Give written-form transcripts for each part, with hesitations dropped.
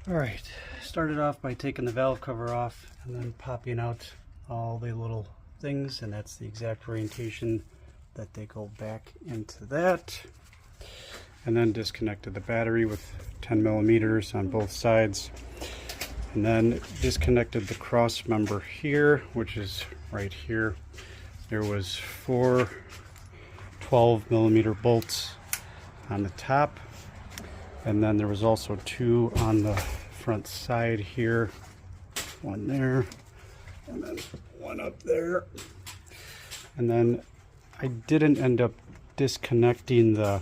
All right, started off by taking the valve cover off and then popping out all the little things, and that's the exact orientation that they go back into that. And then disconnected the battery with 10 millimeters on both sides, and then disconnected the cross member here, which is right here. There was 4 12 millimeter bolts on the top, and then there was also 2 on the front side here, one there and then one up there. And then I didn't end up disconnecting the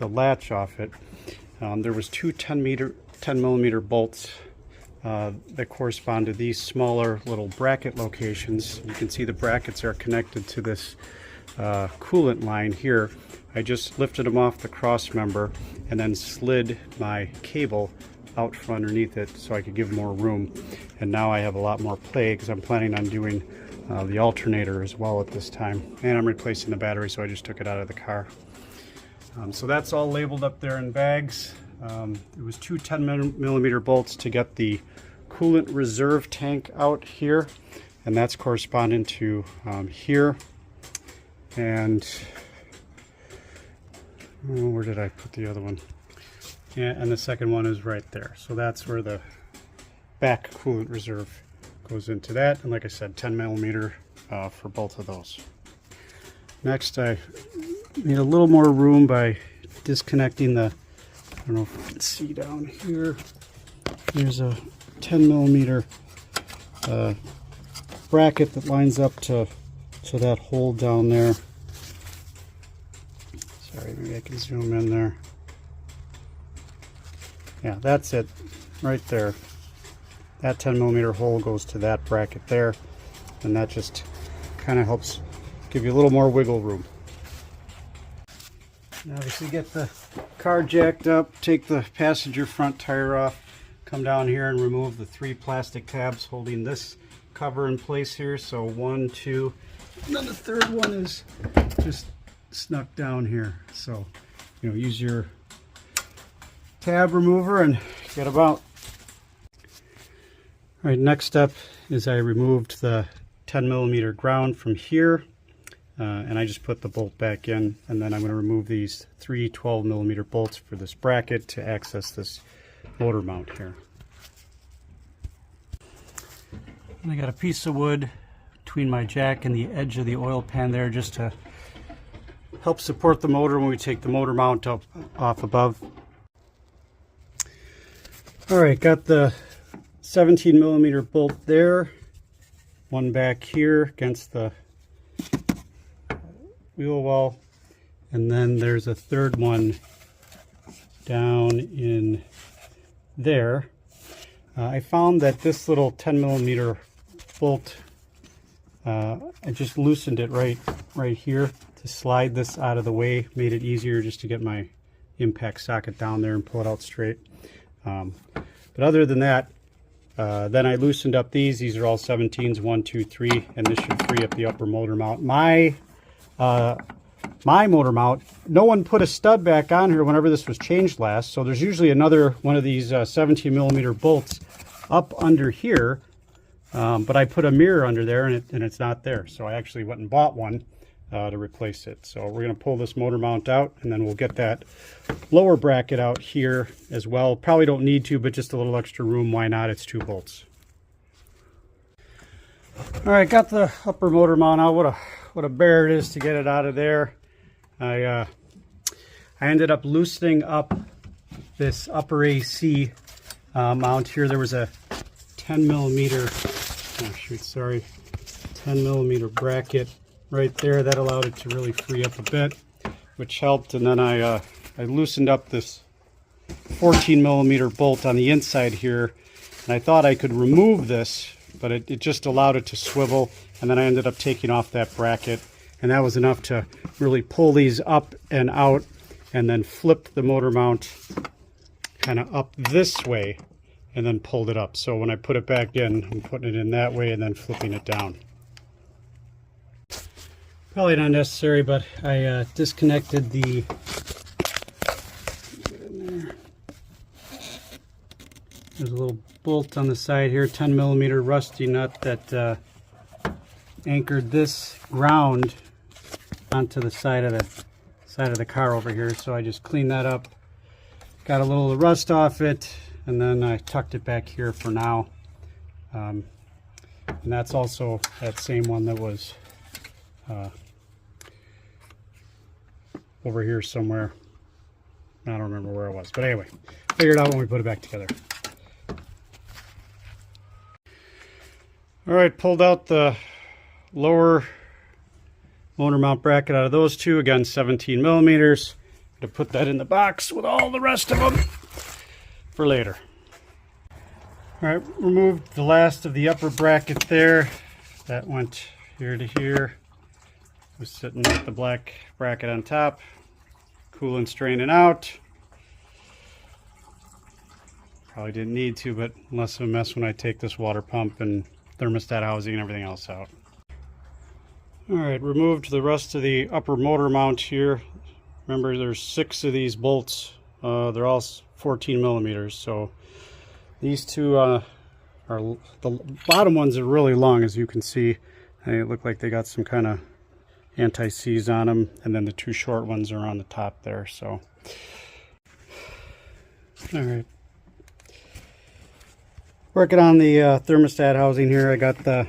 latch off it. There was 2 10 millimeter bolts that correspond to these smaller little bracket locations. You can see the brackets are connected to this coolant line here. I just lifted them off the cross member and then slid my cable out from underneath it so I could give more room. And now I have a lot more play because I'm planning on doing the alternator as well at this time. And I'm replacing the battery, so I just took it out of the car. So that's all labeled up there in bags. It was 2 10 millimeter bolts to get the coolant reserve tank out here, and that's corresponding to here. And where did I put the other one? Yeah, and the second one is right there. So that's where the back coolant reserve goes into that. And like I said, 10 millimeter for both of those. Next, I made a little more room by disconnecting the, I don't know if you can see down here, there's a 10 millimeter bracket that lines up to that hole down there. Sorry, maybe I can zoom in there. Yeah, that's it right there. That 10 millimeter hole goes to that bracket there, and that just kind of helps give you a little more wiggle room. Now, obviously, get the car jacked up, take the passenger front tire off, come down here and remove the 3 plastic tabs holding this cover in place here. So 1, 2, and then the third one is just snuck down here. So, you know, use your tab remover and get about. All right, next step is I removed the 10 millimeter ground from here, and I just put the bolt back in, and then I'm going to remove these 3 12 millimeter bolts for this bracket to access this motor mount here. And I got a piece of wood between my jack and the edge of the oil pan there just to help support the motor when we take the motor mount up off above. All right, got the 17 millimeter bolt there, one back here against the wheel well, and then there's a third one down in there. I found that this little 10 millimeter bolt, I just loosened it right here to slide this out of the way, made it easier just to get my impact socket down there and pull it out straight. But other than that, then I loosened up these are all 17s, 1, 2, 3, and this should free up the upper motor mount. My motor mount, no one put a stud back on here whenever this was changed last, so there's usually another one of these 17 millimeter bolts up under here, but I put a mirror under there and it's not there, so I actually went and bought one to replace it. So we're going to pull this motor mount out, and then we'll get that lower bracket out here as well. Probably don't need to, but just a little extra room, why not? It's 2 bolts. All right, got the upper motor mount out. What a bear it is to get it out of there. I ended up loosening up this upper AC mount here. There was a 10 millimeter 10 millimeter bracket right there that allowed it to really free up a bit, which helped. And then I loosened up this 14 millimeter bolt on the inside here, and I thought I could remove this, but it just allowed it to swivel. And then I ended up taking off that bracket, and that was enough to really pull these up and out, and then flipped the motor mount kind of up this way and then pulled it up. So when I put it back in, I'm putting it in that way and then flipping it down. Probably not necessary, but I disconnected the There's a little bolt on the side here, 10 millimeter rusty nut that anchored this ground onto the side of the car over here. So I just cleaned that up, got a little rust off it, and then I tucked it back here for now. And that's also that same one that was over here somewhere. I don't remember where it was, but anyway, figure it out when we put it back together. All right, pulled out the lower motor mount bracket out of those two. Again, 17 millimeters. To put that in the box with all the rest of them for later. All right, removed the last of the upper bracket there. That went here to here. Was sitting with the black bracket on top. Coolant straining out. Probably didn't need to, but less of a mess when I take this water pump and thermostat housing and everything else out. All right, removed the rest of the upper motor mount here. Remember, there's 6 of these bolts. They're all 14 millimeters. So these two are the bottom ones are really long, as you can see. They look like they got some kind of anti-seize on them, and then the 2 short ones are on the top there. So, all right. Working on the thermostat housing here. I got the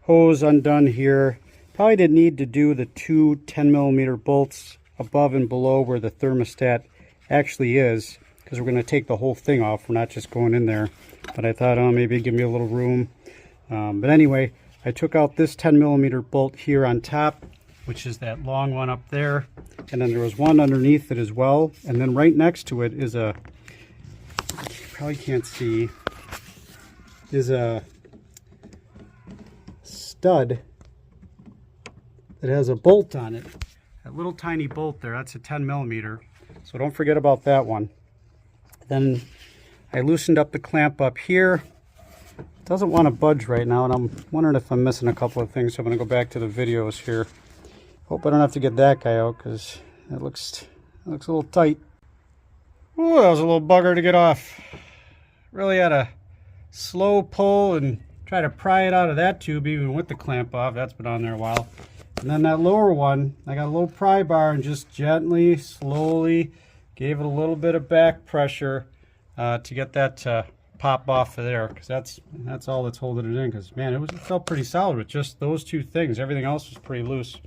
hose undone here. Probably didn't need to do the 2 10 millimeter bolts above and below where the thermostat actually is, because we're going to take the whole thing off. We're not just going in there. But I thought, oh, maybe give me a little room. But anyway, I took out this 10 millimeter bolt here on top, which is that long one up there. And then there was one underneath it as well. And then right next to it is a, you probably can't see, is a stud that has a bolt on it. That little tiny bolt there, that's a 10 millimeter. So don't forget about that one. Then I loosened up the clamp up here. It doesn't want to budge right now, and I'm wondering if I'm missing a couple of things. So I'm going to go back to the videos here. Hope I don't have to get that guy out, because it looks a little tight. Ooh, that was a little bugger to get off. Really had a slow pull and try to pry it out of that tube, even with the clamp off. That's been on there a while. And then that lower one, I got a little pry bar and just gently, slowly gave it a little bit of back pressure to get that to pop off of there, because that's all that's holding it in. Because man, it felt pretty solid with just those 2 things. Everything else was pretty loose.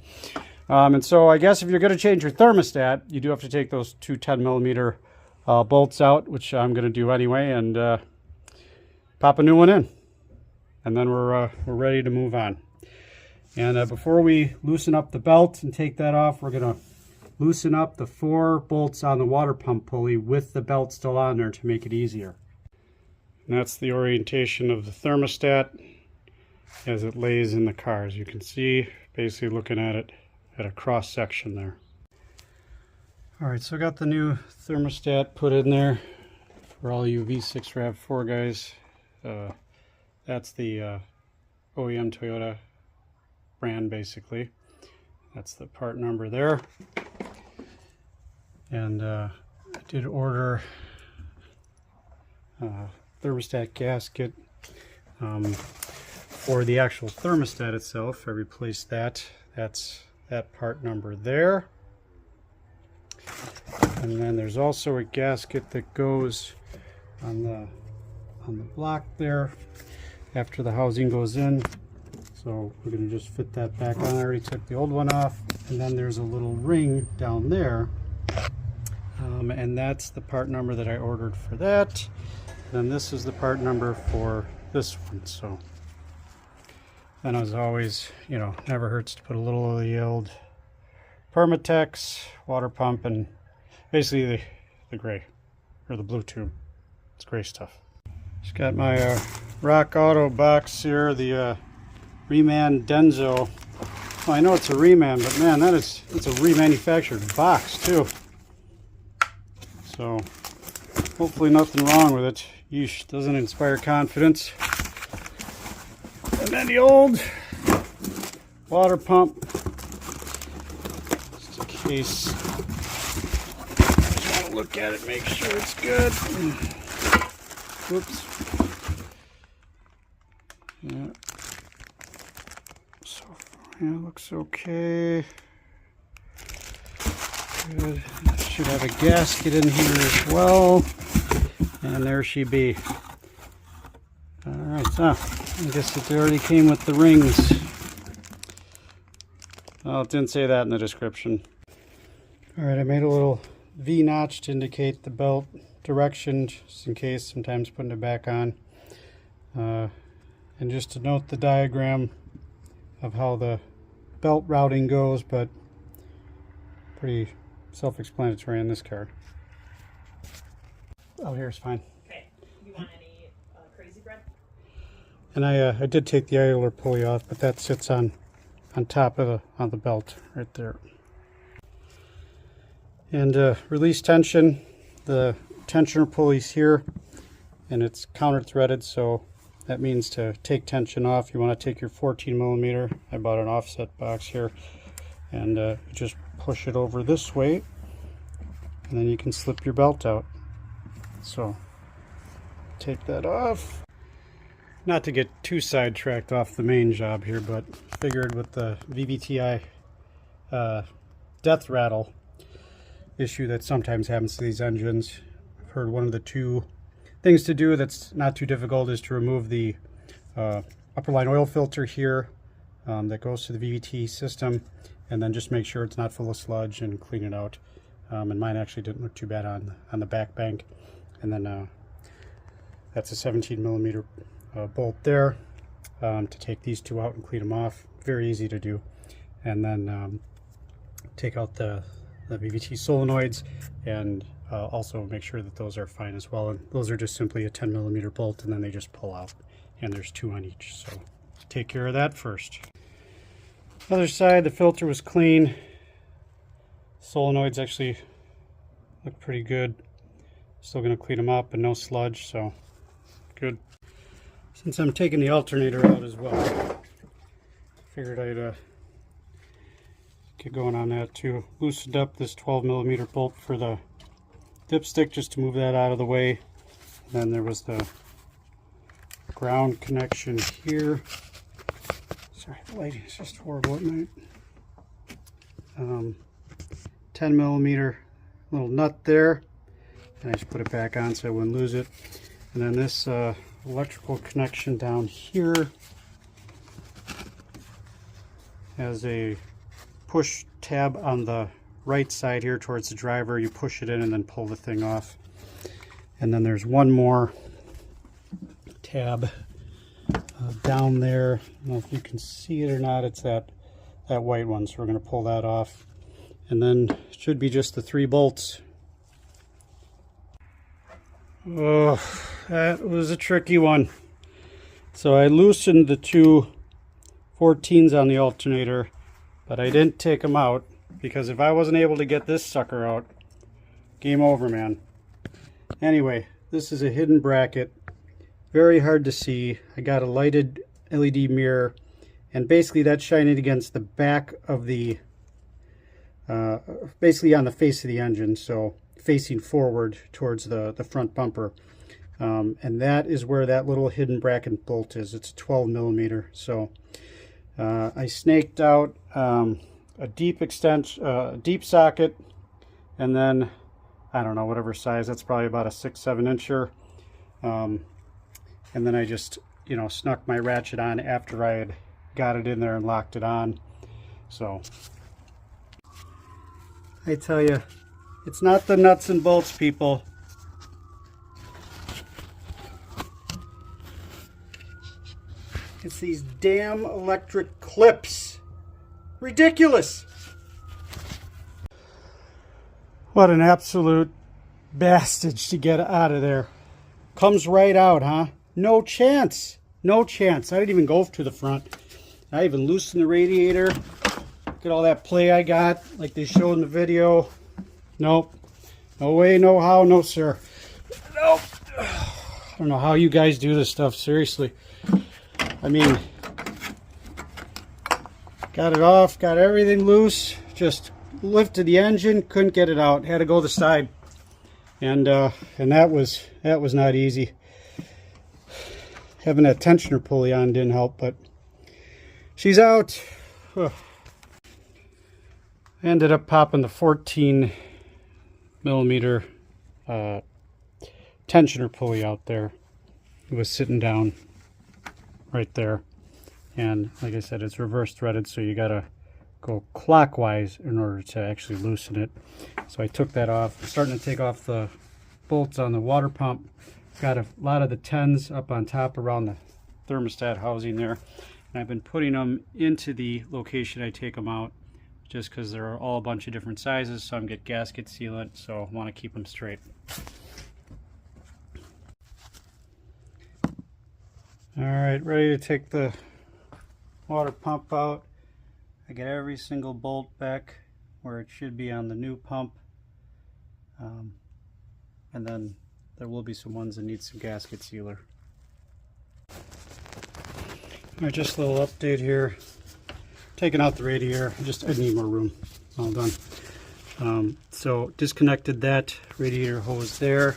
And so I guess if you're going to change your thermostat, you do have to take those 2 10 millimeter bolts out, which I'm going to do anyway, and pop a new one in, and then we're ready to move on. And before we loosen up the belt and take that off, we're going to loosen up the 4 bolts on the water pump pulley with the belt still on there to make it easier. And that's the orientation of the thermostat as it lays in the car. As you can see, basically looking at it at a cross section there. All right, so I got the new thermostat put in there for all you V6 Rav4 guys. That's the OEM Toyota brand, basically. That's the part number there. And I did order thermostat gasket for the actual thermostat itself. I replaced that. That's that part number there. And then there's also a gasket that goes on the block there after the housing goes in. So we're going to just fit that back on. I already took the old one off. And then there's a little ring down there. And that's the part number that I ordered for that. And this is the part number for this one. So, and as always, you know, never hurts to put a little of the old Permatex water pump and basically the gray or the blue tube. It's gray stuff. Just got my Rock Auto box here, the Reman Denso. Well, I know it's a Reman, but man, it's a remanufactured box too. So hopefully nothing wrong with it. Yeesh, doesn't inspire confidence. And then the old water pump, just in case. Just want to look at it, make sure it's good. Whoops. Yeah. So yeah, looks okay. Good. Should have a gasket in here as well. And there she be. Alright, so I guess it already came with the rings. Well, it didn't say that in the description. Alright, I made a little V notch to indicate the belt direction, just in case, sometimes putting it back on. And just to note the diagram of how the belt routing goes, but pretty self-explanatory in this car. Oh, here's fine. Okay. You want any crazy bread? And I did take the idler pulley off, but that sits on top of the belt right there. And release tension, the tensioner pulley's here, and it's counter threaded, so that means to take tension off, you want to take your 14 millimeter. I bought an offset box here, and just push it over this way, and then you can slip your belt out. So take that off. Not to get too sidetracked off the main job here, but figured with the VVTi death rattle issue that sometimes happens to these engines, I've heard one of the two things to do that's not too difficult is to remove the upper line oil filter here that goes to the VVT system, and then just make sure it's not full of sludge and clean it out. And mine actually didn't look too bad on the back bank. And then that's a 17 millimeter bolt there to take these two out and clean them off. Very easy to do. And then take out the VVT solenoids, and also make sure that those are fine as well. And those are just simply a 10 millimeter bolt, and then they just pull out, and there's two on each. So take care of that first. Other side, the filter was clean. Solenoids actually look pretty good. Still going to clean them up, and no sludge, so good. Since I'm taking the alternator out as well, figured I'd get going on that too. Loosened up this 12 millimeter bolt for the dipstick just to move that out of the way. And then there was the ground connection here. Sorry, the lighting is just horrible at night. 10 millimeter little nut there, and I just put it back on so I wouldn't lose it. And then this electrical connection down here has a push tab on the right side here towards the driver. You push it in and then pull the thing off. And then there's one more tab down there. I don't know if you can see it or not. It's that white one, so we're going to pull that off. And then it should be just the 3 bolts. Oh, that was a tricky one. So I loosened the 2 14s on the alternator, but I didn't take them out, because if I wasn't able to get this sucker out, game over, man. Anyway, this is a hidden bracket. Very hard to see. I got a lighted LED mirror, and basically that's shining against the back of the basically on the face of the engine, so facing forward towards the front bumper. And that is where that little hidden bracket bolt is. It's a 12 millimeter. So I snaked out a deep deep socket, and then I don't know, whatever size, that's probably about a 6-7 incher. And then I just, snuck my ratchet on after I had got it in there and locked it on. So I tell you, it's not the nuts and bolts, people. It's these damn electric clips. Ridiculous. What an absolute bastage to get out of there. Comes right out, huh? No chance. No chance. I didn't even go to the front. I even loosened the radiator. Look at all that play I got, like they showed in the video. Nope. No way, no how, no sir. Nope. I don't know how you guys do this stuff, seriously. I mean, got it off, got everything loose, just lifted the engine, couldn't get it out, had to go to the side. And that was not easy. Having that tensioner pulley on didn't help, but she's out. Ugh. I ended up popping the 14 millimeter tensioner pulley out there. It was sitting down right there, and like I said, it's reverse threaded, so you gotta go clockwise in order to actually loosen it. So I took that off. I'm starting to take off the bolts on the water pump. Got a lot of the 10s up on top around the thermostat housing there, and I've been putting them into the location I take them out, just because they're all a bunch of different sizes. Some get gasket sealant, so I want to keep them straight. All right, ready to take the water pump out. I get every single bolt back where it should be on the new pump, and then there will be some ones that need some gasket sealer. All right, just a little update here. Taking out the radiator. I need more room. All done. So disconnected that radiator hose there.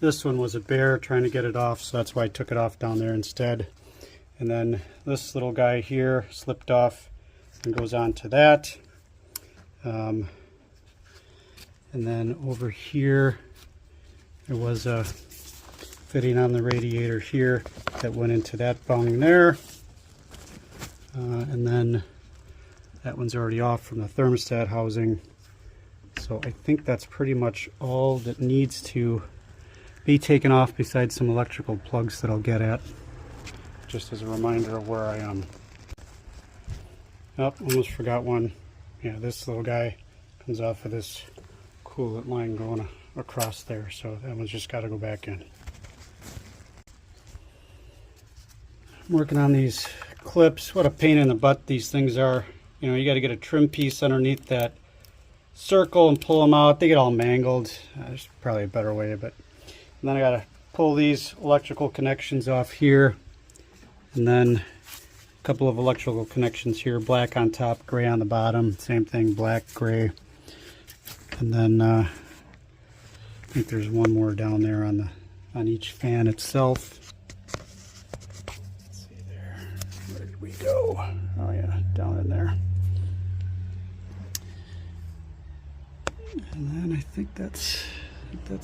This one was a bear, trying to get it off, so that's why I took it off down there instead. And then this little guy here slipped off and goes on to that. And then over here, there was a fitting on the radiator here that went into that bung there. And then that one's already off from the thermostat housing. So I think that's pretty much all that needs to be taken off, besides some electrical plugs that I'll get at, just as a reminder of where I am. Oh, almost forgot one. Yeah, this little guy comes off of this coolant line going across there, so that one's just got to go back in. I'm working on these clips. What a pain in the butt these things are. You know, you got to get a trim piece underneath that circle and pull them out. They get all mangled. There's probably a better way, but and then I got to pull these electrical connections off here, and then a couple of electrical connections here, black on top, gray on the bottom. Same thing, black, gray. And then I think there's one more down there on each fan itself. Let's see there. Where did we go? Oh yeah, down in there. And then I think that's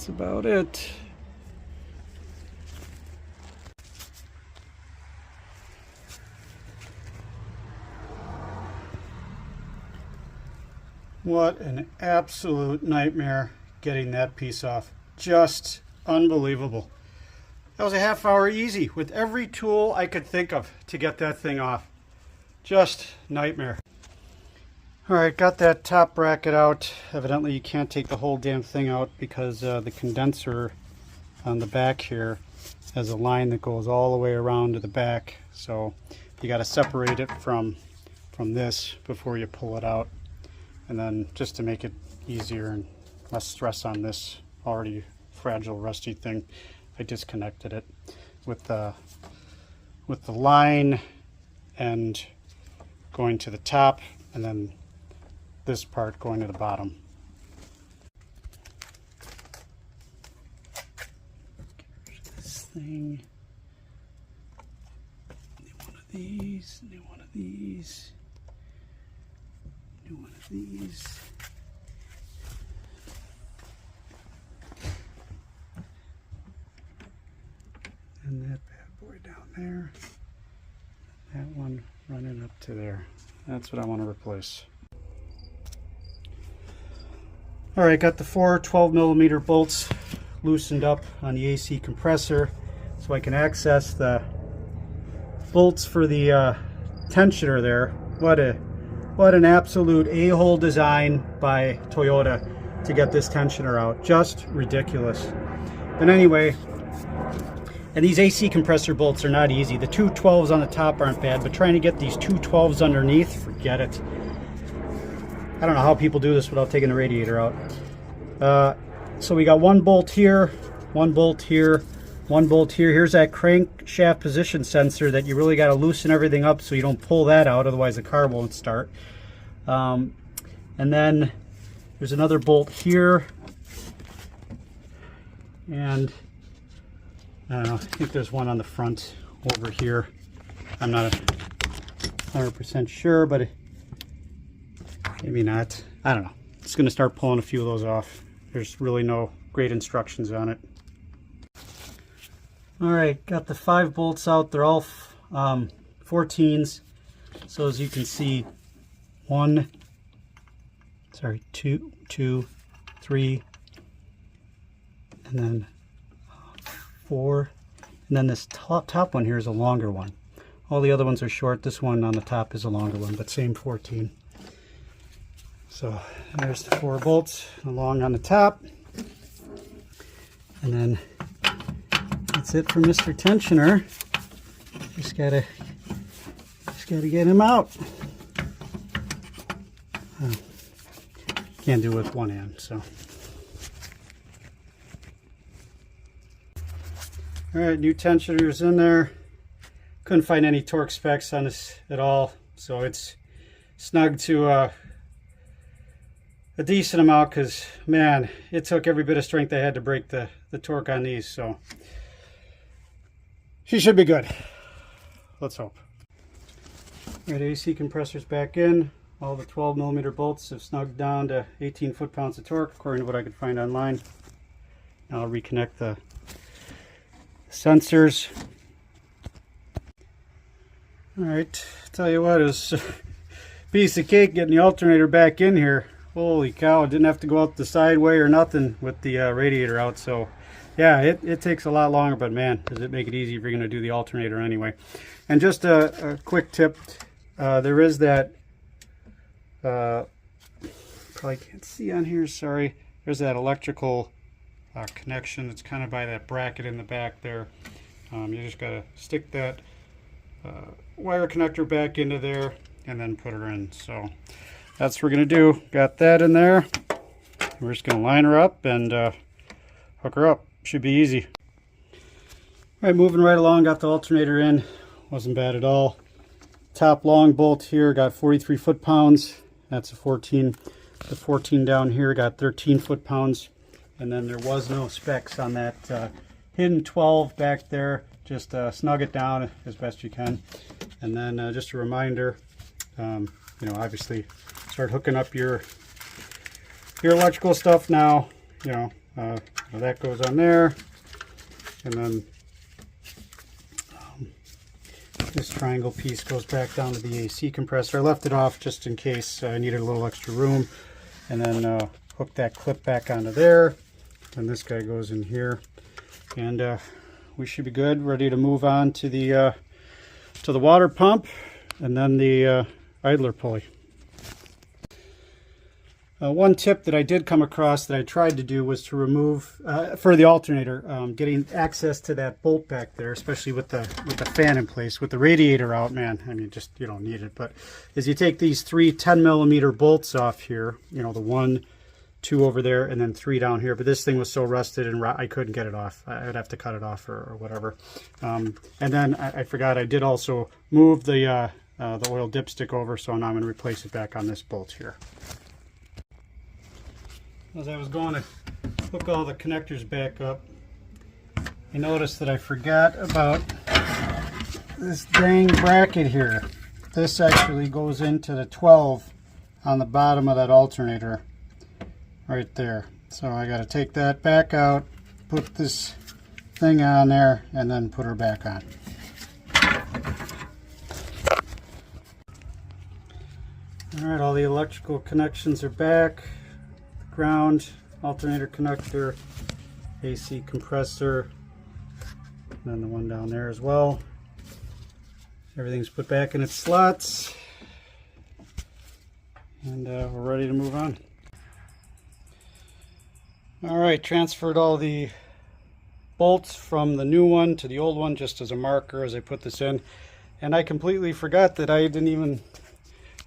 about it. What an absolute nightmare getting that piece off. Just unbelievable. That was a half hour easy with every tool I could think of to get that thing off. Just nightmare. All right, got that top bracket out. Evidently you can't take the whole damn thing out because the condenser on the back here has a line that goes all the way around to the back. So you got to separate it from this before you pull it out. And then just to make it easier and less stress on this already fragile, rusty thing, I disconnected it with the line and going to the top, and then this part going to the bottom. This thing. One of these, and one of these. One of these. And that bad boy down there. That one running up to there. That's what I want to replace. All right, got the 4 12 millimeter bolts loosened up on the AC compressor so I can access the bolts for the tensioner there. What an absolute a-hole design by Toyota to get this tensioner out. Just ridiculous. But anyway, and these AC compressor bolts are not easy. The two 12s on the top aren't bad, but trying to get these two 12s underneath, forget it. I don't know how people do this without taking the radiator out. So we got one bolt here, one bolt here, one bolt here. Here's that crankshaft position sensor that you really got to loosen everything up so you don't pull that out, otherwise the car won't start. And then there's another bolt here, and I don't know, I think there's one on the front over here. I'm not 100% sure, but maybe not. I don't know. It's going to start pulling a few of those off. There's really no great instructions on it. All right, got the 5 bolts out. They're all 14s. So as you can see, 2, 3, and then 4, and then this top one here is a longer one. All the other ones are short. This one on the top is a longer one, but same 14. So there's the 4 bolts along on the top, and then that's it for Mr. Tensioner. Just gotta get him out. Can't do it with one hand, so. All right, new tensioner's in there. Couldn't find any torque specs on this at all, so it's snug to a decent amount, because man, it took every bit of strength I had to break the torque on these, so she should be good. Let's hope. All right, AC compressor's back in. All the 12mm bolts have snugged down to 18 foot-pounds of torque, according to what I could find online. Now I'll reconnect the sensors. All right, tell you what, it was a piece of cake getting the alternator back in here. Holy cow, didn't have to go out the sideway or nothing with the radiator out. So yeah, it takes a lot longer, but man, does it make it easy if you're going to do the alternator anyway. And just a quick tip, there is that, probably can't see on here, sorry, there's that electrical connection that's kind of by that bracket in the back there. You just got to stick that wire connector back into there and then put her in. So that's what we're going to do. Got that in there. We're just going to line her up and hook her up. Should be easy. All right, moving right along, got the alternator in. Wasn't bad at all. Top long bolt here got 43 foot-pounds. That's a 14. The 14 down here got 13 foot-pounds. And then there was no specs on that hidden 12 back there. Just snug it down as best you can. And then just a reminder, you know, obviously start hooking up your electrical stuff now. You know, that goes on there. And then this triangle piece goes back down to the AC compressor. I left it off just in case I needed a little extra room. And then hook that clip back onto there. And this guy goes in here. And we should be good, ready to move on to the water pump and then the idler pulley. One tip that I did come across that I tried to do was to remove, for the alternator, getting access to that bolt back there, especially with the fan in place. With the radiator out, man, I mean, just, you don't need it. But as you take these 3 10mm bolts off here, you know, the 1, 2 over there, and then 3 down here. But this thing was so rusted and I couldn't get it off. I'd have to cut it off or whatever. And then I forgot I did also move the oil dipstick over, so now I'm going to replace it back on this bolt here. As I was going to hook all the connectors back up, I noticed that I forgot about this dang bracket here. This actually goes into the 12 on the bottom of that alternator right there. So I got to take that back out, put this thing on there, and then put her back on. Alright, all the electrical connections are back. Ground, alternator connector, AC compressor, and then the one down there as well. Everything's put back in its slots, and we're ready to move on. Alright, transferred all the bolts from the new one to the old one just as a marker as I put this in, and I completely forgot that I didn't even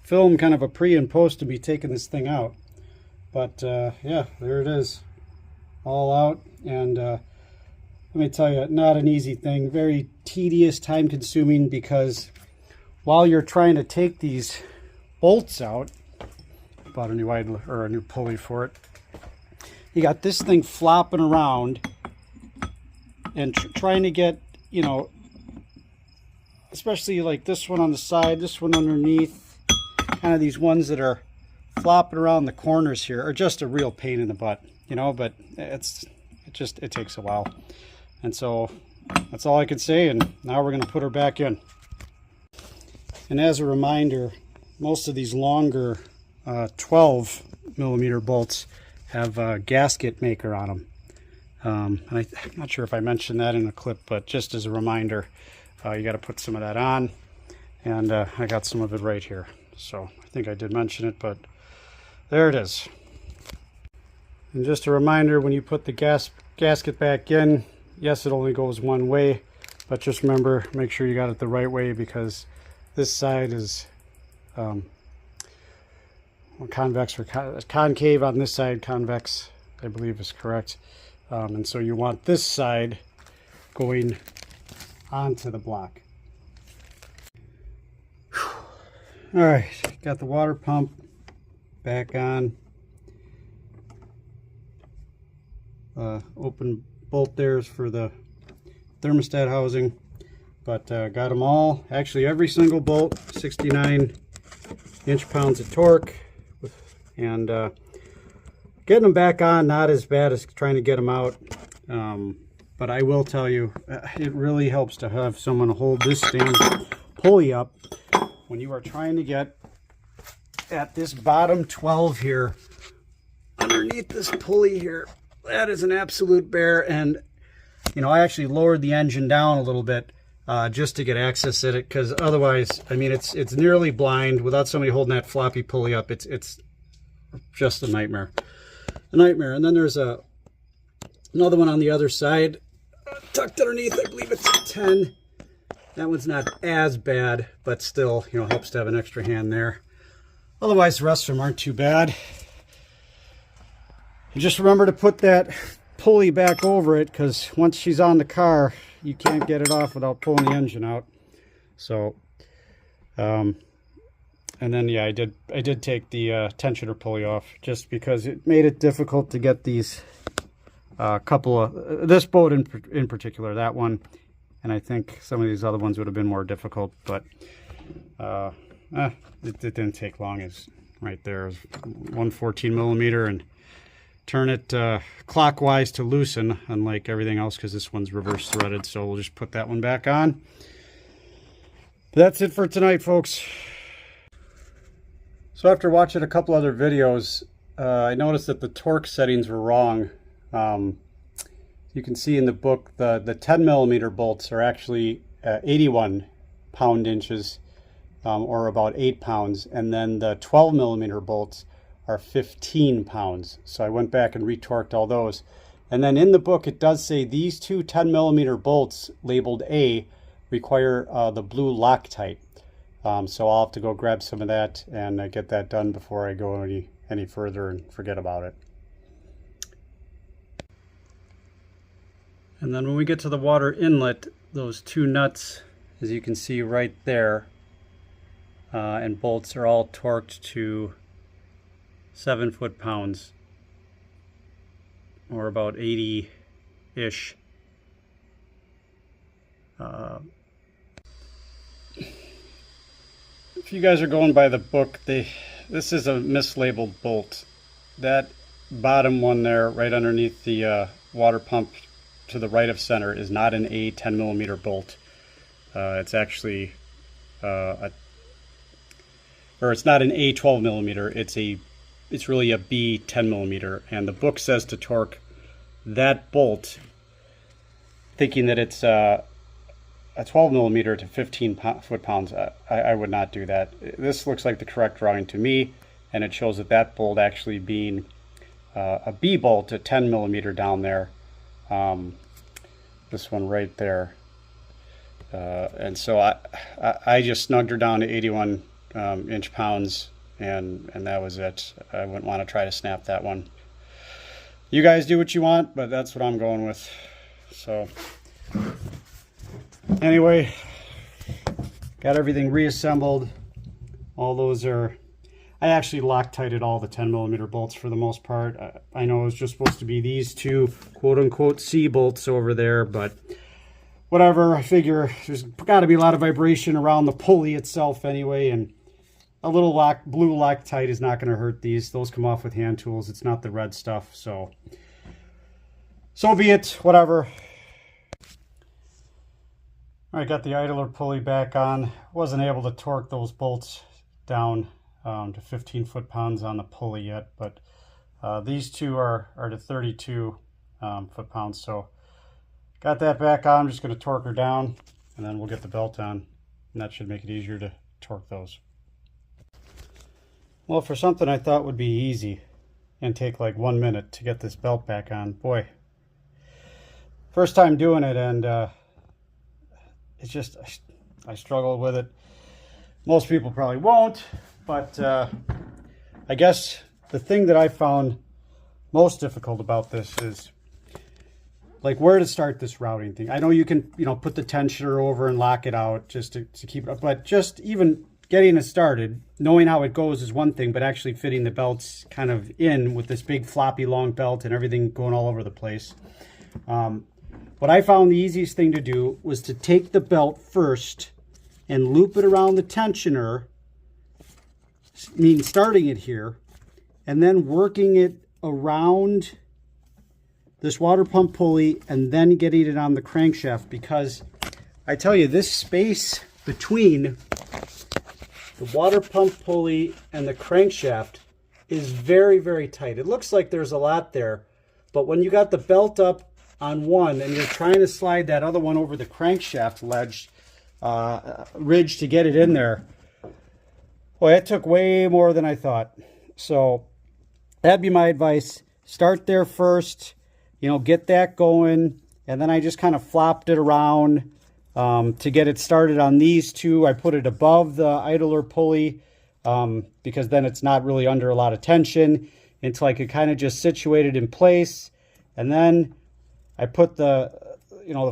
film kind of a pre and post to be taking this thing out. But yeah, there it is, all out. And let me tell you, not an easy thing, very tedious, time consuming, because while you're trying to take these bolts out, bought a new idler or a new pulley for it, you got this thing flopping around and trying to get, you know, especially like this one on the side, this one underneath, kind of these ones that are flopping around the corners here are just a real pain in the butt, you know, but it takes a while. And so that's all I can say, and now we're going to put her back in. And as a reminder, most of these longer 12 millimeter bolts have a gasket maker on them. And I'm not sure if I mentioned that in a clip, but just as a reminder, you got to put some of that on, and I got some of it right here. So I think I did mention it, but there it is. And just a reminder, when you put the gasket back in, yes, it only goes one way, but just remember, make sure you got it the right way, because this side is convex or concave on this side. Convex, I believe, is correct. And so you want this side going onto the block. All right, got the water pump back on. Open bolt there is for the thermostat housing, but got them all, actually every single bolt, 69 inch-pounds of torque, and getting them back on, not as bad as trying to get them out, but I will tell you, it really helps to have someone hold this stand pulley up when you are trying to get at this bottom 12 here, underneath this pulley here. That is an absolute bear, and you know, I actually lowered the engine down a little bit just to get access at it, because otherwise, I mean, it's nearly blind without somebody holding that floppy pulley up. It's just a nightmare, And then there's another one on the other side, tucked underneath. I believe it's a 10. That one's not as bad, but still, you know, helps to have an extra hand there. Otherwise, the rest of them aren't too bad. And just remember to put that pulley back over it, because once she's on the car, you can't get it off without pulling the engine out. So, and then yeah, I did take the tensioner pulley off, just because it made it difficult to get these couple of this boat in particular, that one, and I think some of these other ones would have been more difficult, but it didn't take long. It's right there, 114 millimeter, and turn it clockwise to loosen, unlike everything else, because this one's reverse threaded. So we'll just put that one back on. But that's it for tonight, folks. So after watching a couple other videos, I noticed that the torque settings were wrong. You can see in the book the 10 millimeter bolts are actually 81 pound-inches, or about 8 pounds, and then the 12 millimeter bolts are 15 pounds. So I went back and retorqued all those. And then in the book, it does say these two 10 millimeter bolts labeled A require the blue Loctite. So I'll have to go grab some of that and get that done before I go any further and forget about it. And then when we get to the water inlet, those two nuts, as you can see right there, and bolts are all torqued to 7 foot-pounds, or about 80-ish. If you guys are going by the book, this is a mislabeled bolt. That bottom one there, right underneath the water pump to the right of center, is not an A 10 millimeter bolt. It's actually it's not an A 12 millimeter. It's really a B 10 millimeter, and the book says to torque that bolt, thinking that it's a 12 millimeter to 15 foot-pounds. I would not do that. This looks like the correct drawing to me, and it shows that bolt actually being a B bolt, a 10 millimeter down there. This one right there. And so I just snugged her down to 81 inch-pounds, and that was it. I wouldn't want to try to snap that one. You guys do what you want, but that's what I'm going with. So anyway, got everything reassembled. All those are, I actually Loctited all the 10 millimeter bolts for the most part. I know it was just supposed to be these two quote-unquote C bolts over there, but whatever, I figure there's got to be a lot of vibration around the pulley itself anyway, and a little blue Loctite is not going to hurt these. Those come off with hand tools. It's not the red stuff, so be it, whatever. I got the idler pulley back on. Wasn't able to torque those bolts down to 15 foot-pounds on the pulley yet, but these two are to 32 foot-pounds, so got that back on. I'm just going to torque her down, and then we'll get the belt on, and that should make it easier to torque those. Well, for something I thought would be easy and take like 1 minute to get this belt back on, boy, first time doing it, and it's just, I struggled with it. Most people probably won't, but I guess the thing that I found most difficult about this is like where to start this routing thing. I know you can, put the tensioner over and lock it out just to keep it up, but just even getting it started, knowing how it goes is one thing, but actually fitting the belts kind of in with this big floppy long belt and everything going all over the place. What I found the easiest thing to do was to take the belt first and loop it around the tensioner, starting it here, and then working it around this water pump pulley and then getting it on the crankshaft, because I tell you, this space between the water pump pulley and the crankshaft is very, very tight. It looks like there's a lot there, but when you got the belt up on one and you're trying to slide that other one over the crankshaft ridge to get it in there, boy, it took way more than I thought. So that'd be my advice. Start there first, get that going, and then I just kind of flopped it around to get it started on these two. I put it above the idler pulley because then it's not really under a lot of tension until I could kind of just situate it in place. And then I put the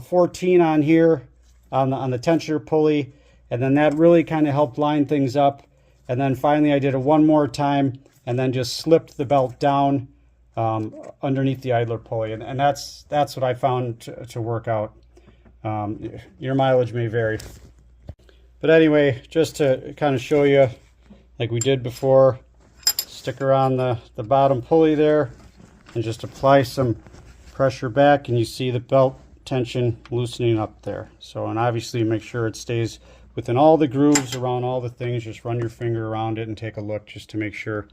14 on here on the tensioner pulley, and then that really kind of helped line things up. And then finally I did it one more time and then just slipped the belt down underneath the idler pulley, and that's what I found to work out. Your mileage may vary, but anyway, just to kind of show you like we did before, stick her on the bottom pulley there and just apply some pressure back, and you see the belt tension loosening up there. So, and obviously make sure it stays within all the grooves around all the things. Just run your finger around it and take a look just to make sure.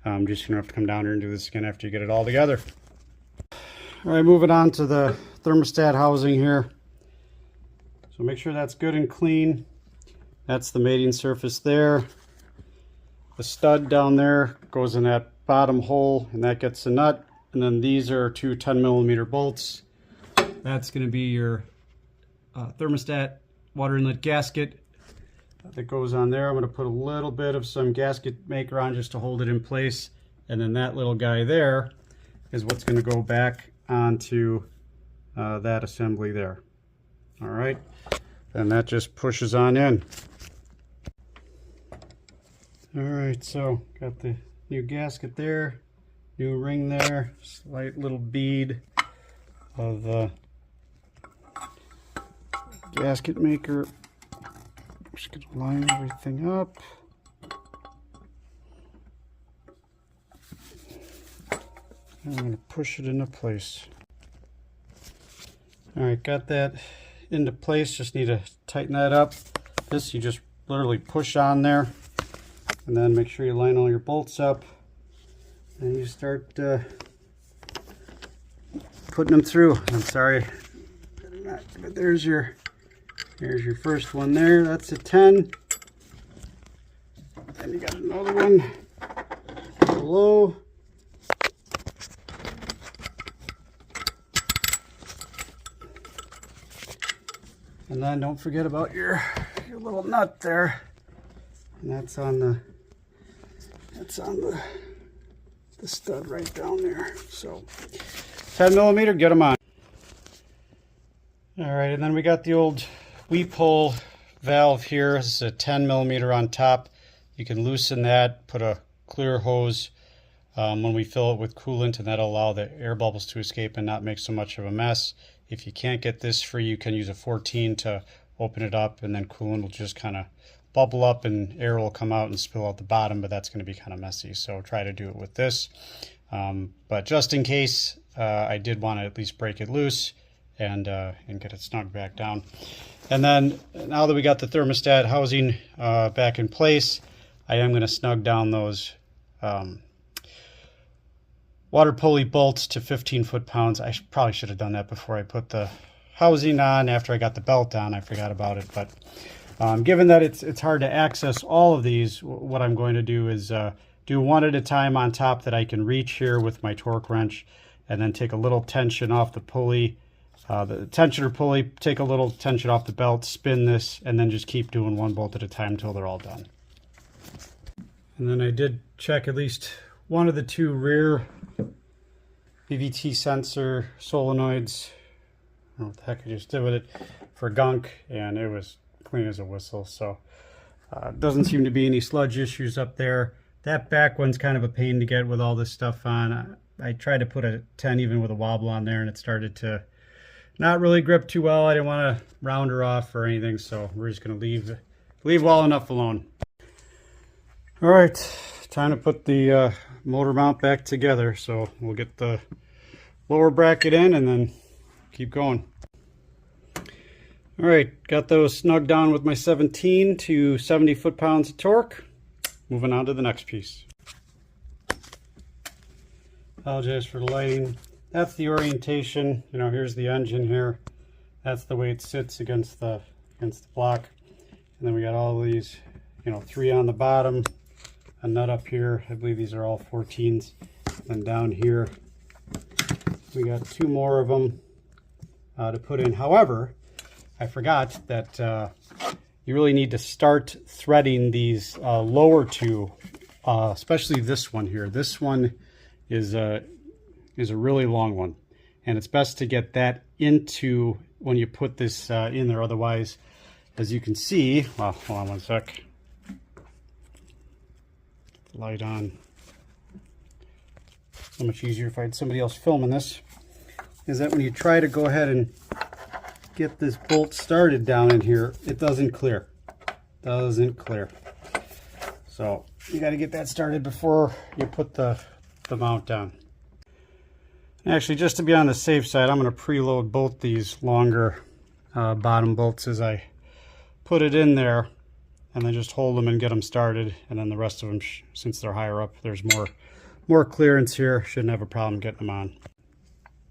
I'm just gonna have to come down here and do this again after you get it all together. All right, moving on to the thermostat housing here. So make sure that's good and clean. That's the mating surface there. The stud down there goes in that bottom hole, and that gets the nut. And then these are two 10mm bolts. That's going to be your thermostat water inlet gasket that goes on there. I'm going to put a little bit of some gasket maker on just to hold it in place. And then that little guy there is what's going to go back onto that assembly there. All right. And that just pushes on in. All right, so got the new gasket there, new ring there, slight little bead of gasket maker. Just gonna line everything up. And I'm gonna push it into place. All right, got that into place. Just need to tighten that up. This you just literally push on there, and then make sure you line all your bolts up, and you start putting them through. I'm sorry, but there's your first one there. That's a 10. Then you got another one below. And then don't forget about your little nut there. And that's on the stud right down there. So 10mm, get them on. All right, and then we got the old weep hole valve here. This is a 10mm on top. You can loosen that, put a clear hose when we fill it with coolant, and that'll allow the air bubbles to escape and not make so much of a mess. If you can't get this free, you can use a 14 to open it up, and then coolant will just kind of bubble up and air will come out and spill out the bottom, but that's going to be kind of messy. So try to do it with this. But just in case, I did want to at least break it loose and get it snug back down. And then now that we got the thermostat housing back in place, I am going to snug down those water pulley bolts to 15 foot-pounds. I probably should have done that before I put the housing on. After I got the belt on, I forgot about it. But given that it's hard to access all of these, what I'm going to do is do one at a time on top that I can reach here with my torque wrench, and then take a little tension off the pulley, the tensioner pulley, take a little tension off the belt, spin this, and then just keep doing one bolt at a time until they're all done. And then I did check at least one of the two rear BVT sensor solenoids. I don't know what the heck I just did with it, for gunk, and it was clean as a whistle. So doesn't seem to be any sludge issues up there. That back one's kind of a pain to get with all this stuff on. I tried to put a 10 even with a wobble on there, and it started to not really grip too well. I didn't want to round her off or anything, so we're just going to leave well enough alone. All right, time to put the motor mount back together. So we'll get the lower bracket in and then keep going. All right, got those snugged down with my 17 to 70 foot-pounds of torque. Moving on to the next piece. Apologize for the lighting. That's the orientation. You know, here's the engine here. That's the way it sits against the block. And then we got all these, you know, 3 on the bottom, a nut up here. I believe these are all 14s. And down here, we got 2 more of them to put in. However, I forgot that you really need to start threading these lower 2, especially this one here. This one is a really long one, and it's best to get that into when you put this in there. Otherwise, as you can see, well, hold on one sec. Light on. So much easier if I had somebody else filming this. Is that when you try to go ahead and get this bolt started down in here, it doesn't clear. Doesn't clear. So you got to get that started before you put the mount down. Actually, just to be on the safe side, I'm going to preload both these longer bottom bolts as I put it in there, and then just hold them and get them started. And then the rest of them, since they're higher up, there's more clearance here. Shouldn't have a problem getting them on.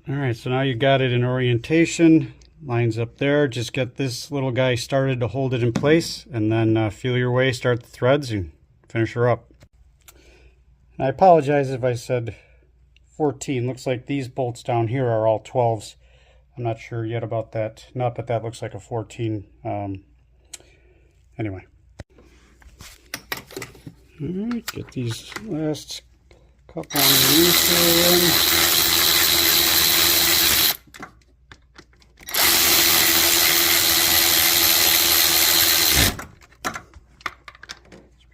All right, so now you got it in orientation. Lines up there. Just get this little guy started to hold it in place, and then feel your way, start the threads, and finish her up. And I apologize if I said 14. Looks like these bolts down here are all 12s. I'm not sure yet about that nut, but that looks like a 14. Anyway. All right, get these last couple underneath in.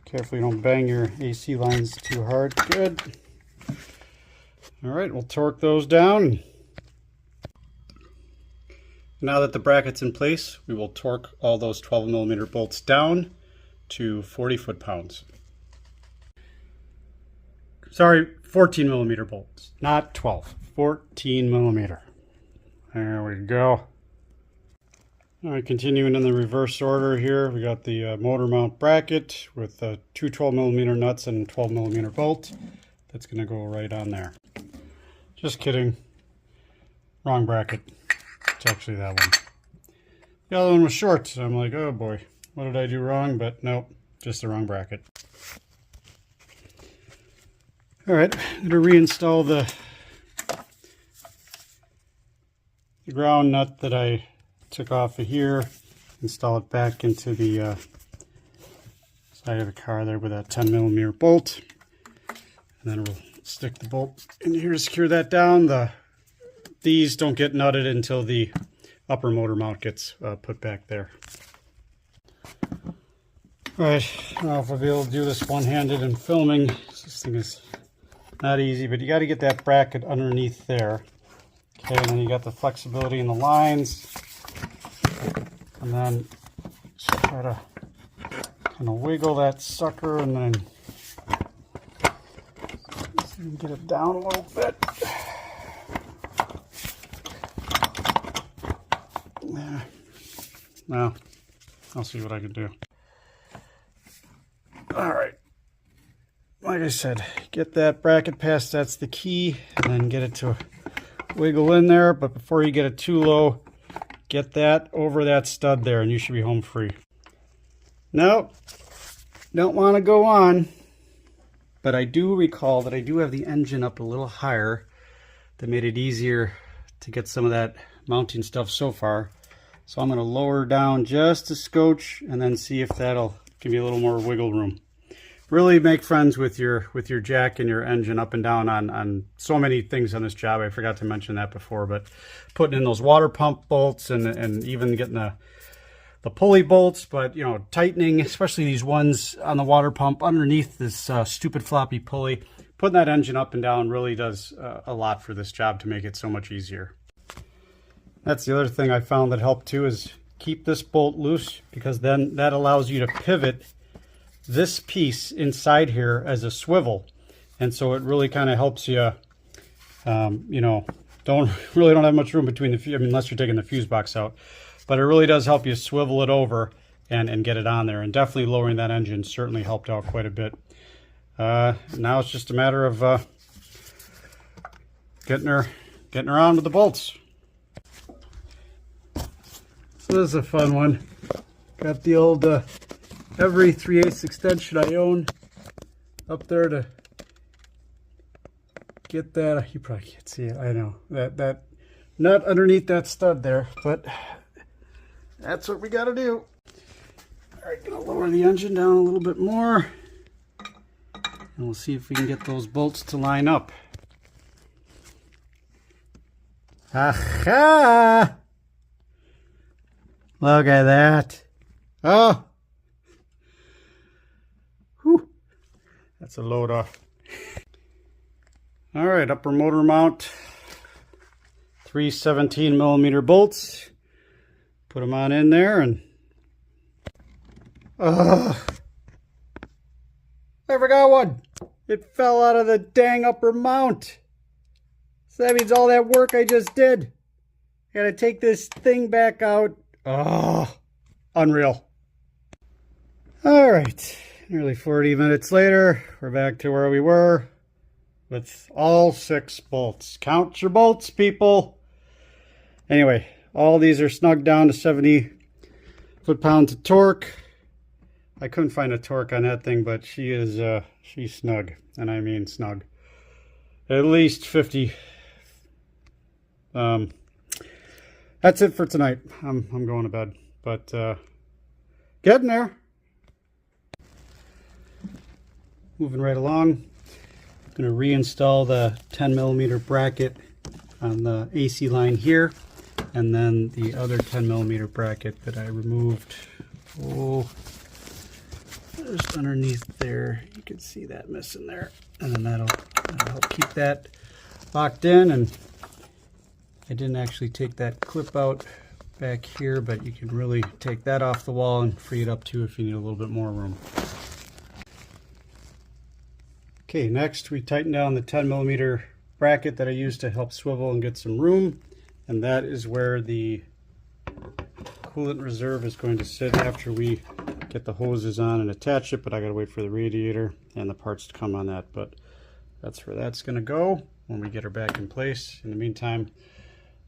Carefully don't bang your AC lines too hard. Good. All right, we'll torque those down. Now that the bracket's in place, we will torque all those 12mm bolts down to 40 foot-pounds. Sorry, 14mm bolts, not 12. 14mm. There we go. All right, continuing in the reverse order here, we got the motor mount bracket with 2 12mm nuts and 12mm bolt. That's going to go right on there. Just kidding. Wrong bracket. It's actually that one. The other one was short, so I'm like, oh boy, what did I do wrong? But nope, just the wrong bracket. All right, I'm going to reinstall the ground nut that I took off of here, install it back into the side of the car there with that 10mm bolt, and then we'll stick the bolt in here to secure that down. These don't get nutted until the upper motor mount gets put back there. All right, I don't know if I'll be able to do this one-handed and filming. This thing is not easy, but you got to get that bracket underneath there. Okay, and then you got the flexibility in the lines. And then just try to kind of wiggle that sucker and then see if we can get it down a little bit. Yeah. Now, I'll see what I can do. All right. Like I said, get that bracket past, that's the key, and then get it to wiggle in there. But before you get it too low, get that over that stud there and you should be home free. Nope, don't want to go on. But I do recall that I do have the engine up a little higher. That made it easier to get some of that mounting stuff so far. So I'm going to lower down just a scotch and then see if that'll give you a little more wiggle room. Really make friends with your jack and your engine up and down on so many things on this job. I forgot to mention that before, but putting in those water pump bolts and even getting the pulley bolts, but you know, tightening, especially these ones on the water pump underneath this stupid floppy pulley. Putting that engine up and down really does a lot for this job to make it so much easier. That's the other thing I found that helped too, is keep this bolt loose, because then that allows you to pivot this piece inside here as a swivel, and so it really kind of helps you. You know, don't have much room between the, I mean, unless you're taking the fuse box out, but it really does help you swivel it over and get it on there. And definitely lowering that engine certainly helped out quite a bit. Now it's just a matter of getting her on with the bolts. So this is a fun one. Got the old every 3/8 extension I own up there to get that. You probably can't see it, I know, that nut underneath that stud there, but that's what we got to do. All right, gonna lower the engine down a little bit more, and we'll see if we can get those bolts to line up. Aha! Look at that. Oh! Whew. That's a load off. All right, upper motor mount. 3 17mm bolts. Put them on in there and... I forgot one. It fell out of the dang upper mount. So that means all that work I just did. I gotta take this thing back out. Oh, unreal. All right, nearly 40 minutes later, we're back to where we were with all 6 bolts. Count your bolts, people. Anyway, all these are snugged down to 70 foot-pounds of torque. I couldn't find a torque on that thing, but she's snug, and I mean snug. At least 50. That's it for tonight. I'm going to bed, but getting there. Moving right along. I'm going to reinstall the 10mm bracket on the AC line here, and then the other 10mm bracket that I removed. Oh, just underneath there. You can see that missing there, and then that'll help keep that locked in. And I didn't actually take that clip out back here, but you can really take that off the wall and free it up too if you need a little bit more room. Okay, next we tighten down the 10mm bracket that I used to help swivel and get some room, and that is where the coolant reserve is going to sit after we get the hoses on and attach it, but I gotta wait for the radiator and the parts to come on that, but that's where that's gonna go when we get her back in place. In the meantime,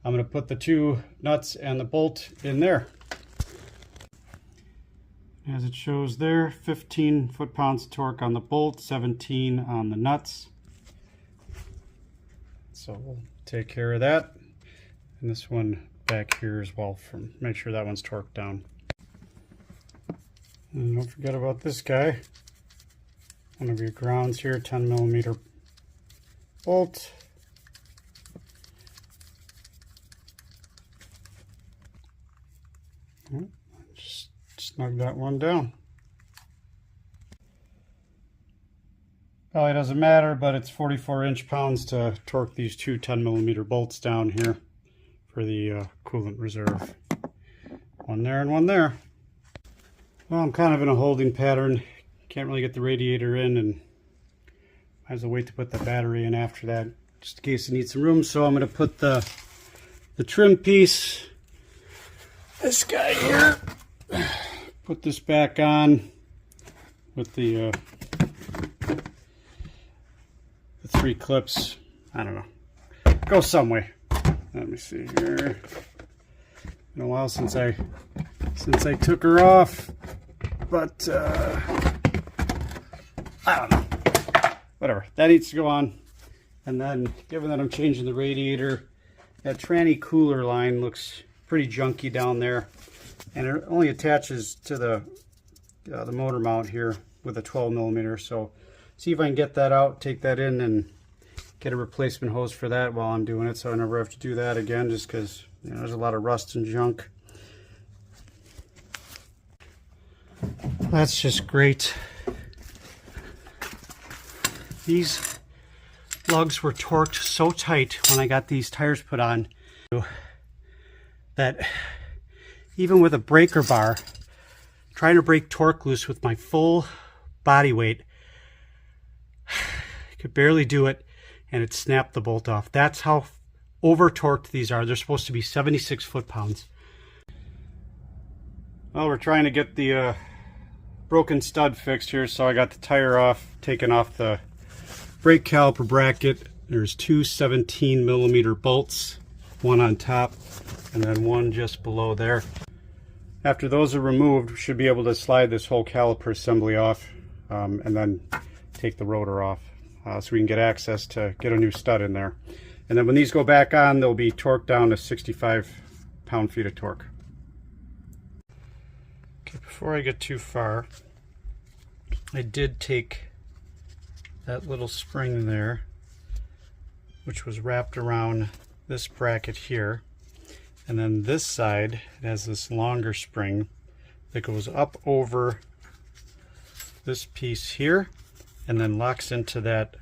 I'm going to put the 2 nuts and the bolt in there. As it shows there, 15 foot-pounds of torque on the bolt, 17 on the nuts. So we'll take care of that. And this one back here as well, make sure that one's torqued down. And don't forget about this guy. One of your grounds here, 10mm bolt. Just snug that one down. Probably doesn't matter, but it's 44 inch-pounds to torque these two 10mm bolts down here for the coolant reserve. One there and one there. Well, I'm kind of in a holding pattern. Can't really get the radiator in, and might as well wait to put the battery in after that, just in case it needs some room. So I'm going to put the trim piece, this guy here, put this back on with the 3 clips. I don't know. Go some way. Let me see here. Been a while since I took her off, but I don't know. Whatever. That needs to go on. And then, given that I'm changing the radiator, that tranny cooler line looks pretty junky down there, and it only attaches to the motor mount here with a 12mm. So see if I can get that out, take that in, and get a replacement hose for that while I'm doing it, so I never have to do that again, just because, you know, there's a lot of rust and junk. That's just great. These lugs were torqued so tight when I got these tires put on that even with a breaker bar, trying to break torque loose with my full body weight, I could barely do it, and it snapped the bolt off. That's how over torqued these are. They're supposed to be 76 foot-pounds. Well, we're trying to get the broken stud fixed here, so I got the tire off, taken off the brake caliper bracket. There's 2 17mm bolts, one on top and then one just below there. After those are removed, we should be able to slide this whole caliper assembly off and then take the rotor off so we can get access to get a new stud in there. And then when these go back on, they'll be torqued down to 65 pound-feet of torque. Okay, before I get too far, I did take that little spring there, which was wrapped around this bracket here, and then this side, it has this longer spring that goes up over this piece here and then locks into that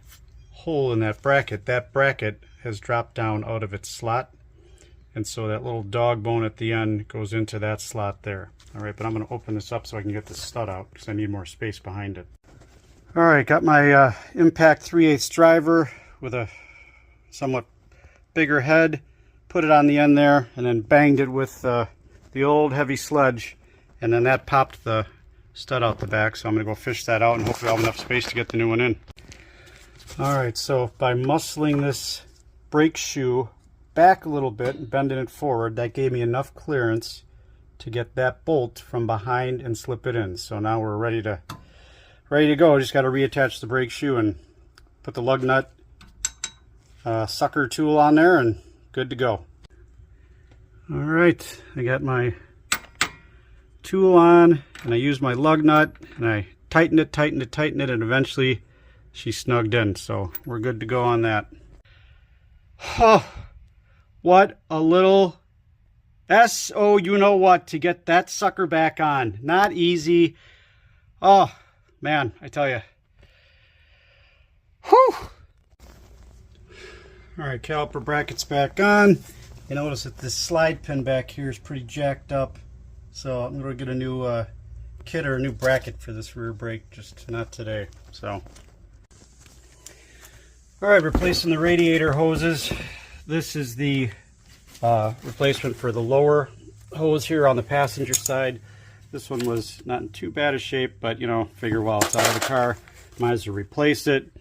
hole in that bracket. That bracket has dropped down out of its slot, and so that little dog bone at the end goes into that slot there. Alright, but I'm going to open this up so I can get the stud out because I need more space behind it. Alright, got my Impact 3/8 driver with a somewhat bigger head, put it on the end there, and then banged it with the old heavy sledge, and then that popped the stud out the back, so I'm going to go fish that out and hopefully I'll have enough space to get the new one in. Alright, so by muscling this brake shoe back a little bit and bending it forward, that gave me enough clearance to get that bolt from behind and slip it in. So now we're ready to go. Just got to reattach the brake shoe and put the lug nut sucker tool on there and good to go. Alright, I got my tool on and I used my lug nut and I tightened it, and eventually she snugged in. So we're good to go on that. Oh, what a little you know what to get that sucker back on. Not easy. Oh man, I tell you. Whew. Alright, caliper bracket's back on. You notice that this slide pin back here is pretty jacked up, so I'm going to get a new kit or a new bracket for this rear brake, just not today. So alright, replacing the radiator hoses. This is the replacement for the lower hose here on the passenger side. This one was not in too bad a shape, but you know, figure while it's out of the car, might as well replace it.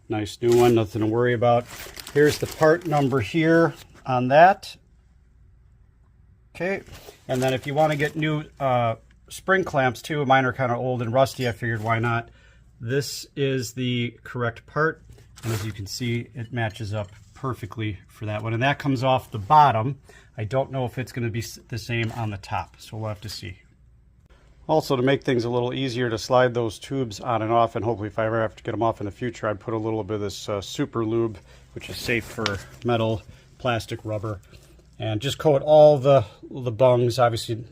Nice new one, nothing to worry about. Here's the part number here on that. Okay, and then if you want to get new spring clamps too, mine are kind of old and rusty, I figured why not. This is the correct part, and as you can see, it matches up perfectly for that one, and that comes off the bottom. I don't know if it's going to be the same on the top, so we'll have to see. Also, to make things a little easier to slide those tubes on and off, and hopefully if I ever have to get them off in the future, I'd put a little bit of this super lube, which is safe for metal, plastic, rubber, and just coat all the bungs, obviously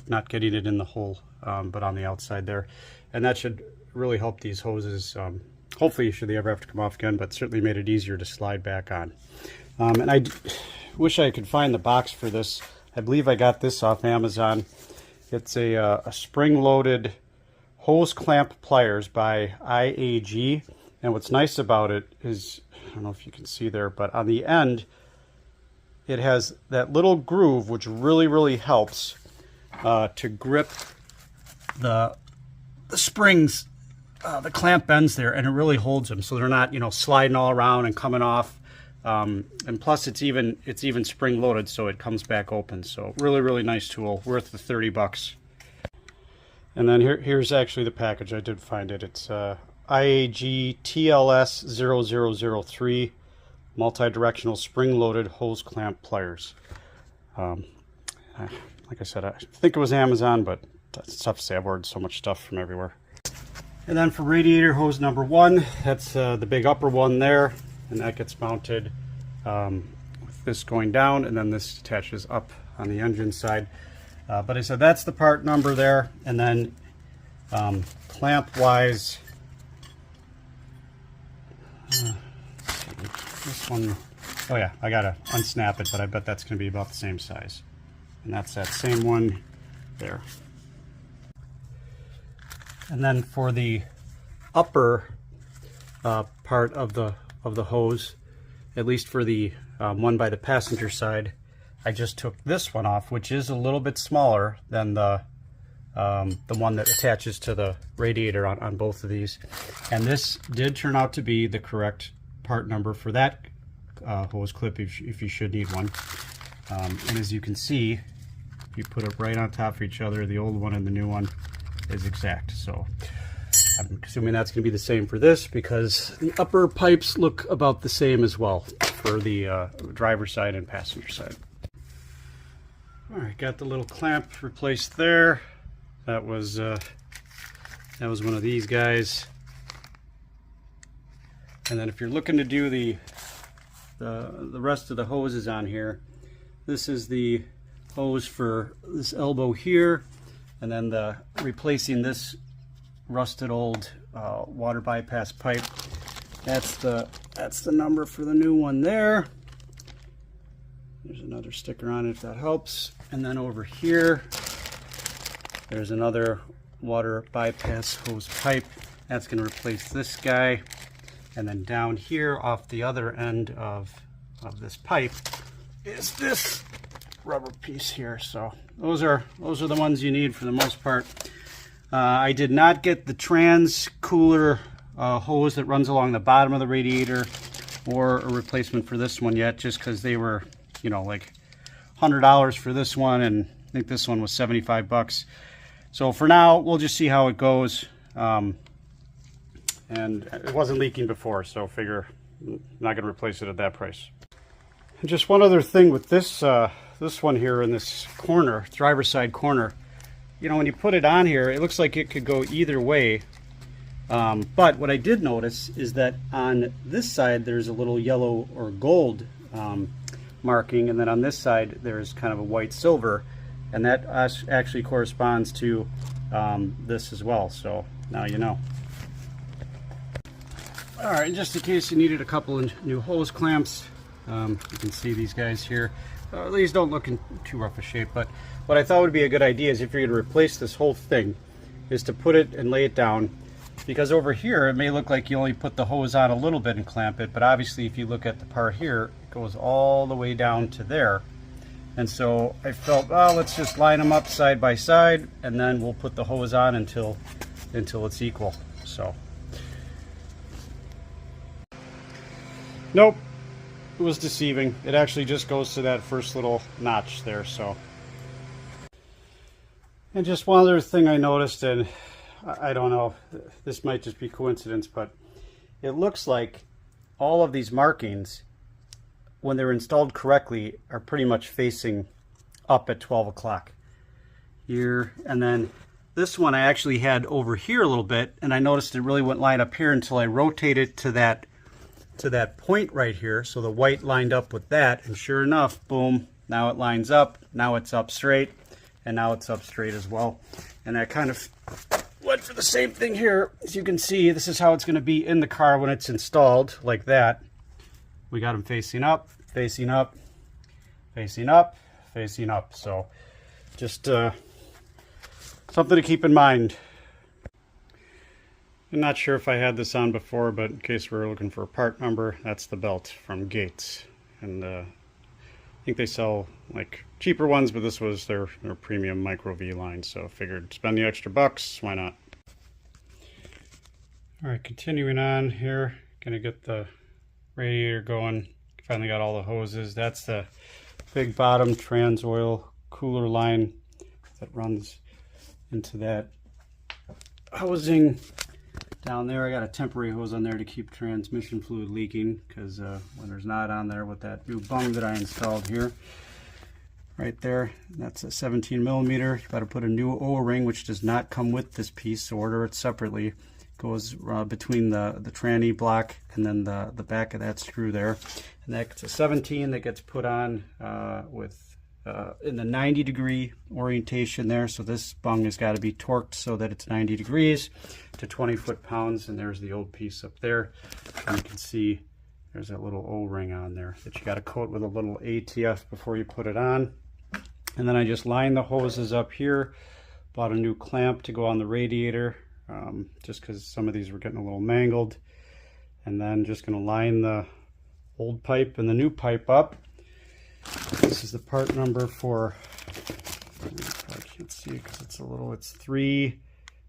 not getting it in the hole, but on the outside there, and that should really help these hoses hopefully should they ever have to come off again, but certainly made it easier to slide back on. And I wish I could find the box for this. I believe I got this off Amazon. It's a spring-loaded hose clamp pliers by IAG. And what's nice about it is, I don't know if you can see there, but on the end, it has that little groove, which really helps to grip the springs, the clamp ends there, and it really holds them so they're not, you know, sliding all around and coming off. And plus it's even spring loaded, so it comes back open. So really nice tool, worth the 30 bucks. And then here's actually the package. I did find it. It's IAG TLS 0003 multi-directional spring-loaded hose clamp pliers. Like I said, I think it was Amazon, but it's tough to say. I've ordered so much stuff from everywhere. And then for radiator hose number 1, that's the big upper one there, and that gets mounted with this going down, and then this attaches up on the engine side. But I said that's the part number there, and then clamp-wise, this one, oh yeah, I gotta unsnap it, but I bet that's gonna be about the same size. And that's that same one there. And then for the upper part of the hose, at least for the one by the passenger side, I just took this one off, which is a little bit smaller than the one that attaches to the radiator on both of these. And this did turn out to be the correct part number for that hose clip if you should need one. And as you can see, if you put it right on top of each other, the old one and the new one is exact. So I'm assuming that's going to be the same for this, because the upper pipes look about the same as well for the driver's side and passenger side. All right, got the little clamp replaced there. That was one of these guys. And then if you're looking to do the rest of the hoses on here, this is the hose for this elbow here, and then replacing this rusted old water bypass pipe. That's the number for the new one there. There's another sticker on it if that helps. And then over here, there's another water bypass hose pipe. That's going to replace this guy. And then down here off the other end of this pipe is this rubber piece here. So those are the ones you need for the most part. I did not get the trans cooler hose that runs along the bottom of the radiator, or a replacement for this one yet, just because they were, you know, like $100 for this one, and I think this one was 75 bucks. So for now, we'll just see how it goes. And it wasn't leaking before, so figure I'm not going to replace it at that price. And just one other thing with this this one here in this corner, driver's side corner. You know, when you put it on here, it looks like it could go either way. But what I did notice is that on this side, there's a little yellow or gold marking, and then on this side, there's kind of a white silver, and that actually corresponds to this as well. So now you know. All right, just in case you needed a couple of new hose clamps, you can see these guys here. These don't look in too rough a shape, but what I thought would be a good idea is if you're going to replace this whole thing, is to put it and lay it down, because over here it may look like you only put the hose on a little bit and clamp it, but obviously if you look at the part here, it goes all the way down to there. And so I felt, well, let's just line them up side by side, and then we'll put the hose on until it's equal. So nope, it was deceiving. It actually just goes to that first little notch there. So, and just one other thing I noticed, and I don't know, this might just be coincidence, but it looks like all of these markings, when they're installed correctly, are pretty much facing up at 12 o'clock here. And then this one I actually had over here a little bit, and I noticed it really wouldn't line up here until I rotated to that point right here. So the white lined up with that, and sure enough, boom, now it lines up. Now it's up straight, and now it's up straight as well. And that kind of went for the same thing here. As you can see, this is how it's going to be in the car when it's installed, like that. We got them facing up, facing up, facing up, facing up. So just something to keep in mind. I'm not sure if I had this on before, but in case we're looking for a part number, that's the belt from Gates. And I think they sell like cheaper ones, but this was their premium micro V line, so I figured spend the extra bucks, why not? All right, continuing on here, gonna get the radiator going. Finally got all the hoses. That's the big bottom trans oil cooler line that runs into that housing. Down there I got a temporary hose on there to keep transmission fluid leaking, because when there's not on there with that new bung that I installed here, right there, that's a 17 millimeter. You got to put a new O-ring, which does not come with this piece, so order it separately. Goes between the tranny block and then the back of that screw there, and that's a 17 that gets put on in the 90-degree orientation there. So this bung has got to be torqued so that it's 90 degrees to 20 foot-pounds, and there's the old piece up there. And you can see there's that little O-ring on there that you got to coat with a little ATF before you put it on. And then I just lined the hoses up here, bought a new clamp to go on the radiator, just because some of these were getting a little mangled. And then just going to line the old pipe and the new pipe up. This is the part number for, I can't see it because it's it's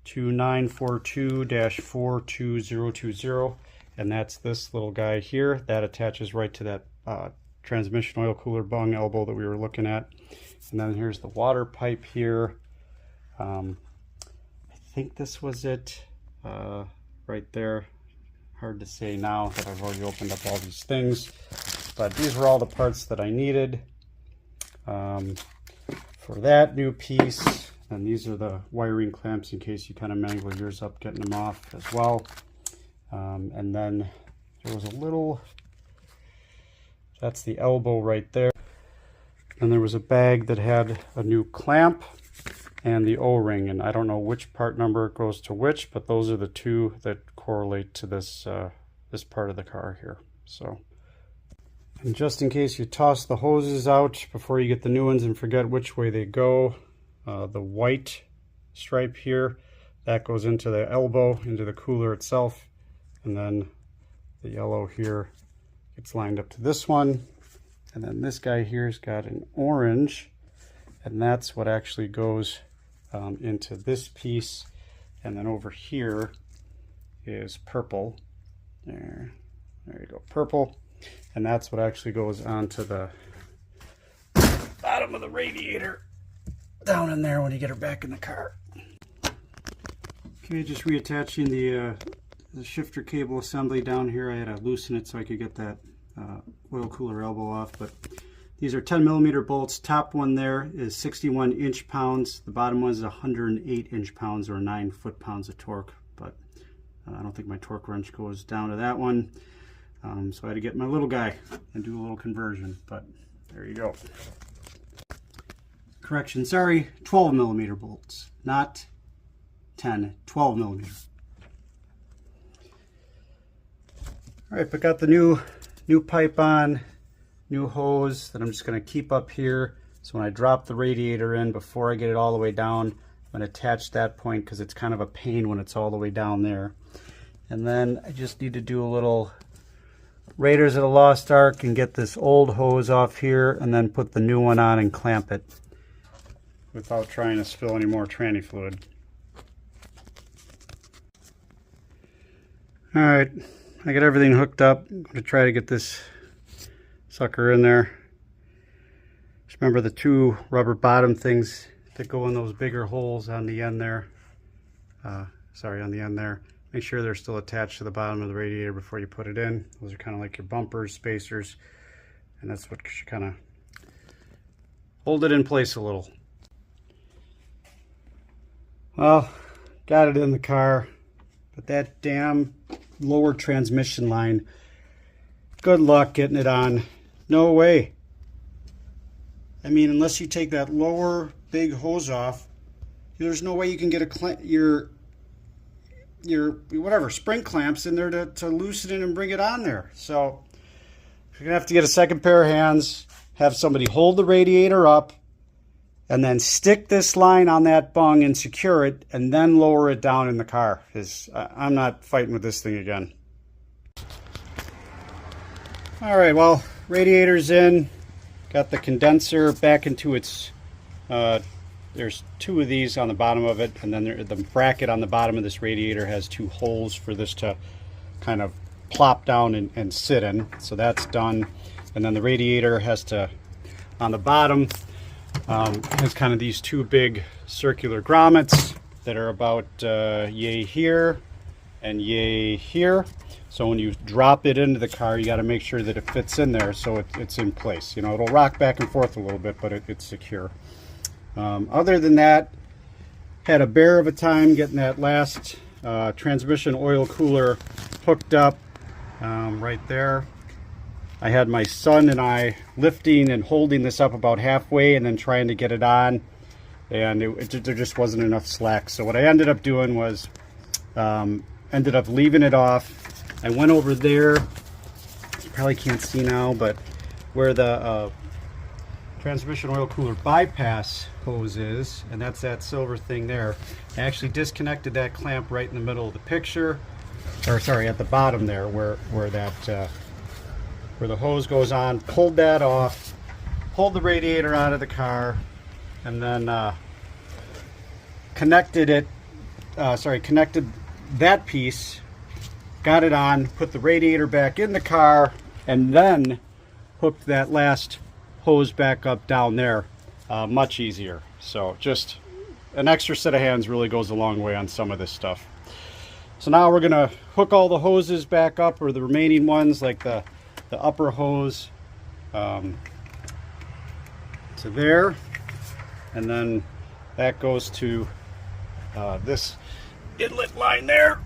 32942-42020, and that's this little guy here. That attaches right to that transmission oil cooler bung elbow that we were looking at. And then here's the water pipe here. I think this was it right there. Hard to say now that I've already opened up all these things, but these were all the parts that I needed for that new piece. And these are the wiring clamps in case you kind of mangle yours up getting them off as well. And then there was a little, that's the elbow right there. And there was a bag that had a new clamp and the O-ring, and I don't know which part number goes to which, but those are the two that correlate to this this part of the car here. So, and just in case you toss the hoses out before you get the new ones and forget which way they go, the white stripe here, that goes into the elbow, into the cooler itself, and then the yellow here gets lined up to this one, and then this guy here's got an orange, and that's what actually goes into this piece. And then over here is purple. There you go, purple. And that's what actually goes onto the bottom of the radiator down in there when you get her back in the car. Okay, just reattaching the shifter cable assembly down here. I had to loosen it so I could get that oil cooler elbow off, but these are 10 millimeter bolts. Top one there is 61 inch-pounds. The bottom one is 108 inch-pounds, or 9 foot-pounds of torque. But I don't think my torque wrench goes down to that one. So I had to get my little guy and do a little conversion. But there you go. Correction, sorry, 12 millimeter bolts, not 10, 12 millimeter. All right, but got the new pipe on. New hose that I'm just going to keep up here, so when I drop the radiator in, before I get it all the way down, I'm going to attach that point because it's kind of a pain when it's all the way down there. And then I just need to do a little Raiders of the Lost Ark and get this old hose off here, and then put the new one on and clamp it without trying to spill any more tranny fluid. All right, I got everything hooked up. I'm going to try to get this sucker in there. Just remember the two rubber bottom things that go in those bigger holes on the end there. On the end there. Make sure they're still attached to the bottom of the radiator before you put it in. Those are kind of like your bumpers, spacers, and that's what should kind of hold it in place a little. Well, got it in the car, but that damn lower transmission line, good luck getting it on. No way. I mean, unless you take that lower big hose off, there's no way you can get your your whatever spring clamps in there to loosen it and bring it on there. So you're gonna have to get a second pair of hands, have somebody hold the radiator up, and then stick this line on that bung and secure it, and then lower it down in the car, because I'm not fighting with this thing again. All right, well, radiator's in, got the condenser back into its, there's two of these on the bottom of it, and then the bracket on the bottom of this radiator has two holes for this to kind of plop down and sit in. So that's done. And then the radiator has to, on the bottom, has kind of these two big circular grommets that are about yay here and yay here. So when you drop it into the car, you got to make sure that it fits in there so it's in place. You know, it'll rock back and forth a little bit, but it's secure. Other than that, had a bear of a time getting that last transmission oil cooler hooked up right there. I had my son and I lifting and holding this up about halfway and then trying to get it on, and there just wasn't enough slack. So what I ended up doing was ended up leaving it off. I went over there, you probably can't see now, but where the transmission oil cooler bypass hose is, and that's that silver thing there. I actually disconnected that clamp right in the middle of the picture, or sorry, at the bottom there where that where the hose goes on. Pulled that off, pulled the radiator out of the car, and then connected that piece, got it on, put the radiator back in the car, and then hooked that last hose back up down there. Much easier. So just an extra set of hands really goes a long way on some of this stuff. So now we're gonna hook all the hoses back up, or the remaining ones, like the upper hose to there, and then that goes to this inlet line there,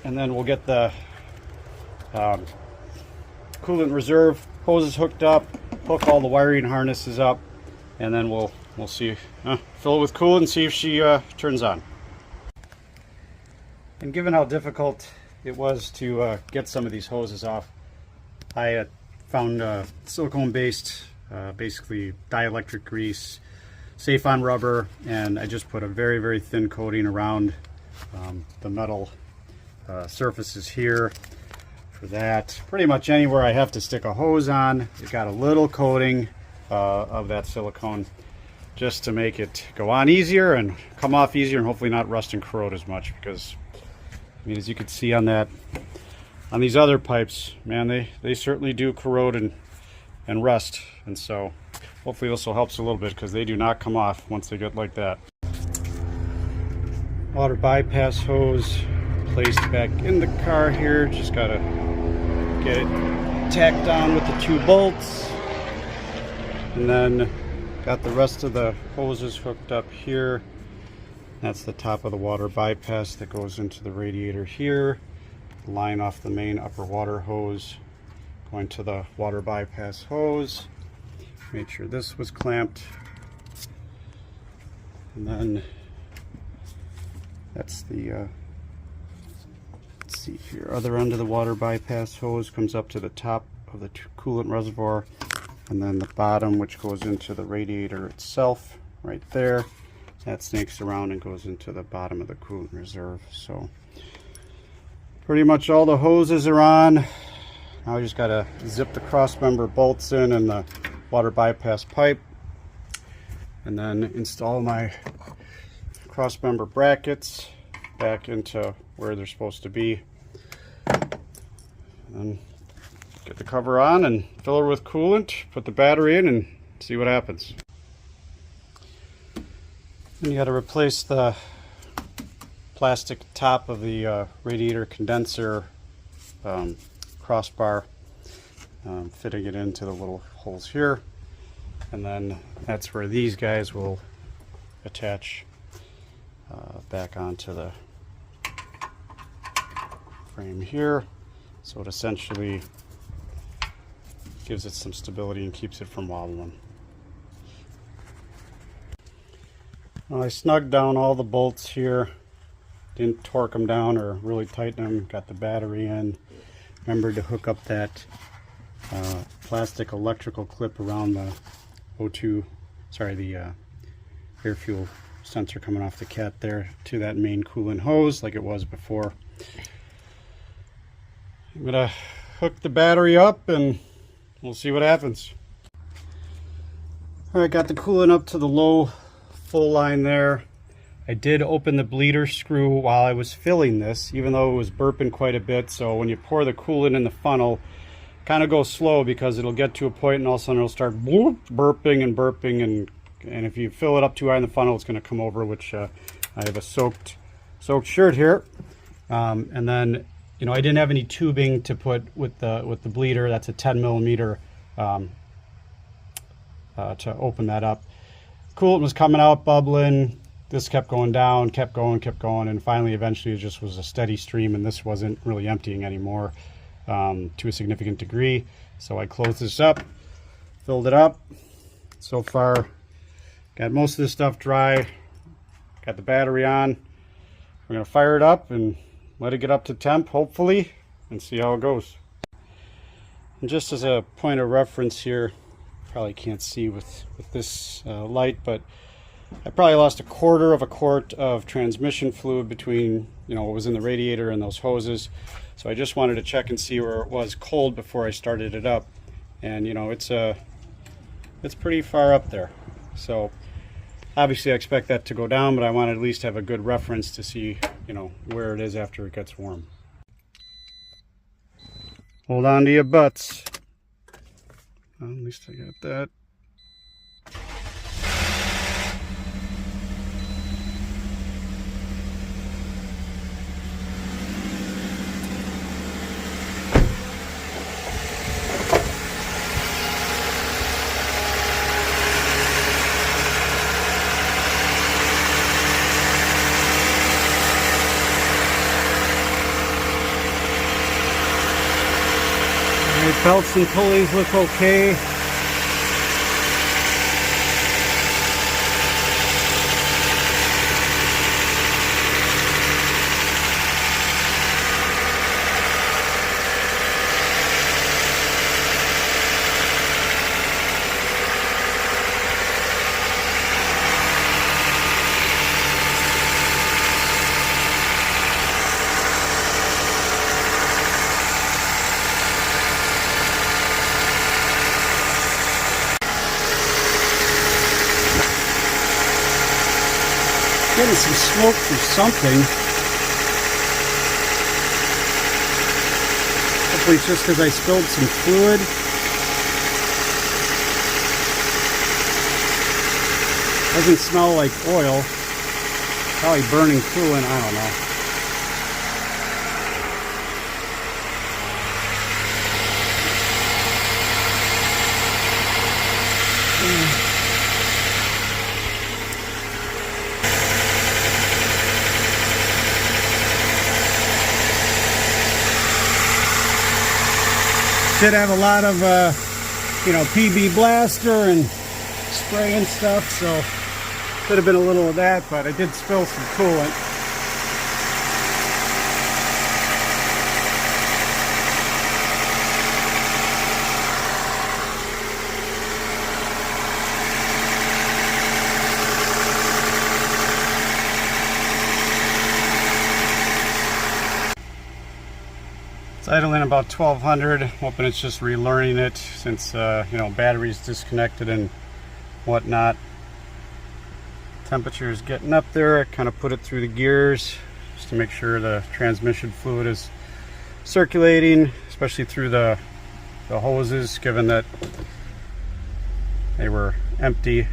and then we'll get the coolant reserve hoses hooked up, hook all the wiring harnesses up, and then we'll see, fill it with coolant and see if she turns on. And given how difficult it was to get some of these hoses off, I found silicone-based, basically dielectric grease, safe on rubber, and I just put a very, very thin coating around the metal surfaces here. For that, pretty much anywhere I have to stick a hose on, it got a little coating of that silicone, just to make it go on easier and come off easier, and hopefully not rust and corrode as much. Because I mean, as you can see on that, on these other pipes, man, they certainly do corrode and rust, and so hopefully this will help a little bit, because they do not come off once they get like that. Water bypass hose placed back in the car here. Just gotta get it tacked down with the two bolts, and then got the rest of the hoses hooked up here. That's the top of the water bypass that goes into the radiator here. Line off the main upper water hose going to the water bypass hose. Made sure this was clamped, and then that's the let's see here, other end of the water bypass hose comes up to the top of the coolant reservoir, and then the bottom, which goes into the radiator itself right there, that snakes around and goes into the bottom of the coolant reserve. So pretty much all the hoses are on. Now I just got to zip the cross member bolts in and the water bypass pipe, and then install my cross member brackets back into where they're supposed to be, and get the cover on and fill her with coolant, put the battery in, and see what happens. And you got to replace the plastic top of the radiator condenser crossbar, fitting it into the little holes here, and then that's where these guys will attach back onto the frame here. So it essentially gives it some stability and keeps it from wobbling. Well, I snugged down all the bolts here didn't torque them down or really tighten them. Got the battery in. Remembered to hook up that plastic electrical clip around the air fuel sensor coming off the cat there to that main coolant hose like it was before. I'm gonna hook the battery up and we'll see what happens. All right, got the coolant up to the low full line there. I did open the bleeder screw while I was filling this, even though it was burping quite a bit. So when you pour the coolant in the funnel, kind of go slow because it'll get to a point and all of a sudden it'll start burping and burping, and if you fill it up too high in the funnel, it's going to come over, which I have a soaked shirt here. And then, you know, I didn't have any tubing to put with the bleeder. That's a 10 millimeter to open that up. Coolant was coming out, bubbling. This kept going down, kept going, and finally, eventually, it just was a steady stream, and this wasn't really emptying anymore to a significant degree. So I closed this up, filled it up. So far, got most of this stuff dry. Got the battery on. We're gonna fire it up and let it get up to temp, hopefully, and see how it goes. And just as a point of reference here, probably can't see with this light, but I probably lost 1/4 quart of transmission fluid between, you know, what was in the radiator and those hoses. So I just wanted to check and see where it was cold before I started it up. And, you know, it's pretty far up there. So obviously I expect that to go down, but I want to at least have a good reference to see, you know, where it is after it gets warm. Hold on to your butts. Well, at least I got that. Belts and pulleys look okay. Getting some smoke through something. Hopefully it's just because I spilled some fluid. Doesn't smell like oil. Probably burning coolant, I don't know. Did have a lot of, you know, PB blaster and spray and stuff, so could have been a little of that, but I did spill some coolant. It's idling about 1200, hoping it's just relearning it since, you know, battery's disconnected and whatnot. Temperature is getting up there. I kind of put it through the gears just to make sure the transmission fluid is circulating, especially through the hoses, given that they were empty.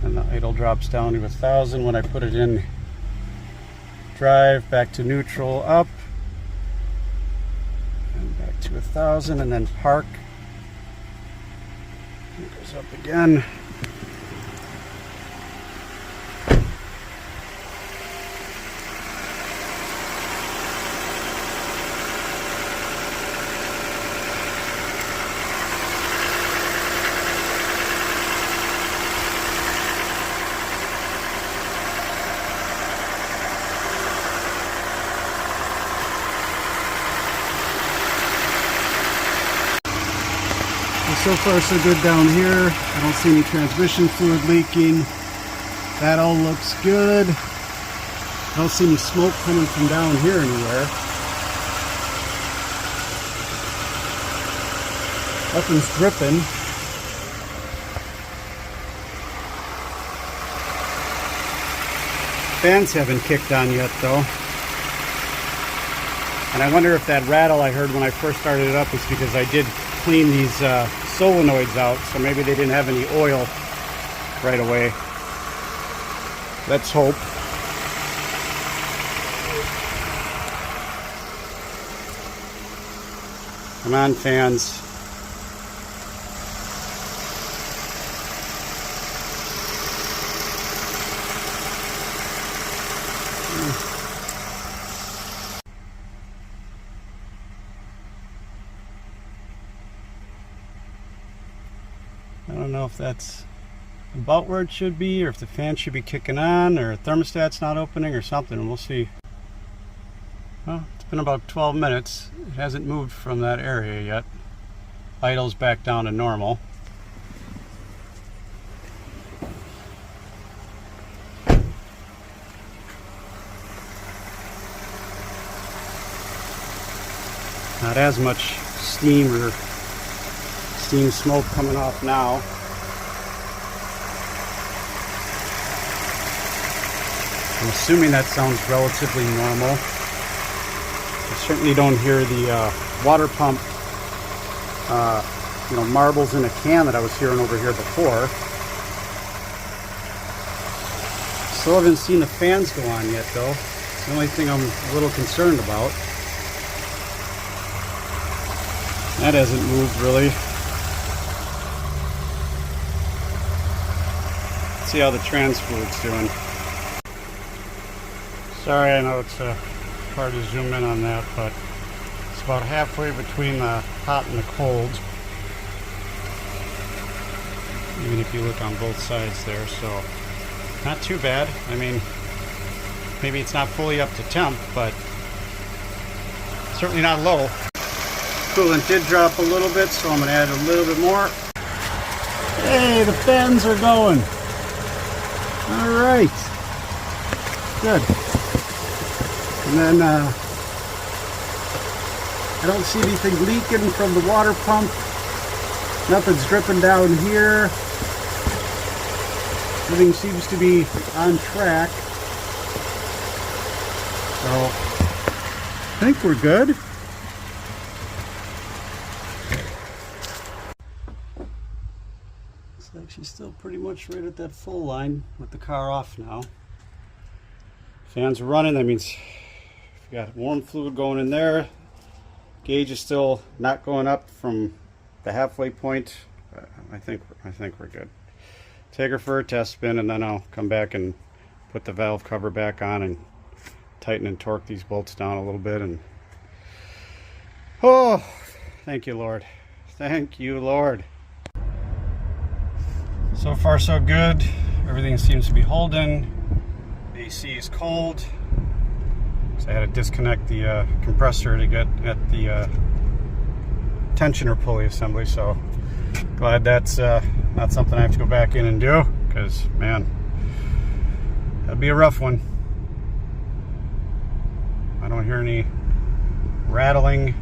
And the idle drops down to 1000 when I put it in drive, back to neutral, up, and back to 1000, and then park. It goes up again. So far so good down here. I don't see any transmission fluid leaking. That all looks good. I don't see any smoke coming from down here anywhere. Nothing's dripping. Fans haven't kicked on yet though. And I wonder if that rattle I heard when I first started it up was because I did clean these solenoids out, so maybe they didn't have any oil right away. Let's hope. Come on, fans. I don't know if that's about where it should be, or if the fan should be kicking on, or thermostat's not opening, or something. We'll see. Well, it's been about 12 minutes. It hasn't moved from that area yet. Idle's back down to normal. Not as much steam or steam smoke coming off now. I'm assuming that sounds relatively normal. I certainly don't hear the water pump, marbles in a can that I was hearing over here before. Still haven't seen the fans go on yet though. It's the only thing I'm a little concerned about. That hasn't moved really. Let's see how the trans fluid's doing. Sorry, I know it's hard to zoom in on that, but it's about halfway between the hot and the cold. Even if you look on both sides there, so not too bad. I mean, maybe it's not fully up to temp, but certainly not low. Coolant did drop a little bit, so I'm going to add a little bit more. Hey, the fans are going. All right. Good. And then I don't see anything leaking from the water pump. Nothing's dripping down here. Everything seems to be on track. So I think we're good. It's actually still pretty much right at that full line with the car off now. Fans are running. That means we got warm fluid going in there. Gauge is still not going up from the halfway point. I think we're good. Take her for a test spin, and then I'll come back and put the valve cover back on and tighten and torque these bolts down a little bit. And oh, thank you, Lord. Thank you, Lord. So far, so good. Everything seems to be holding. The AC is cold. So I had to disconnect the compressor to get at the tensioner pulley assembly. So glad that's not something I have to go back in and do, because man, that'd be a rough one. I don't hear any rattling.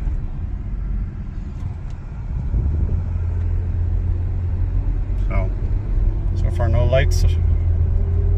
So far no lights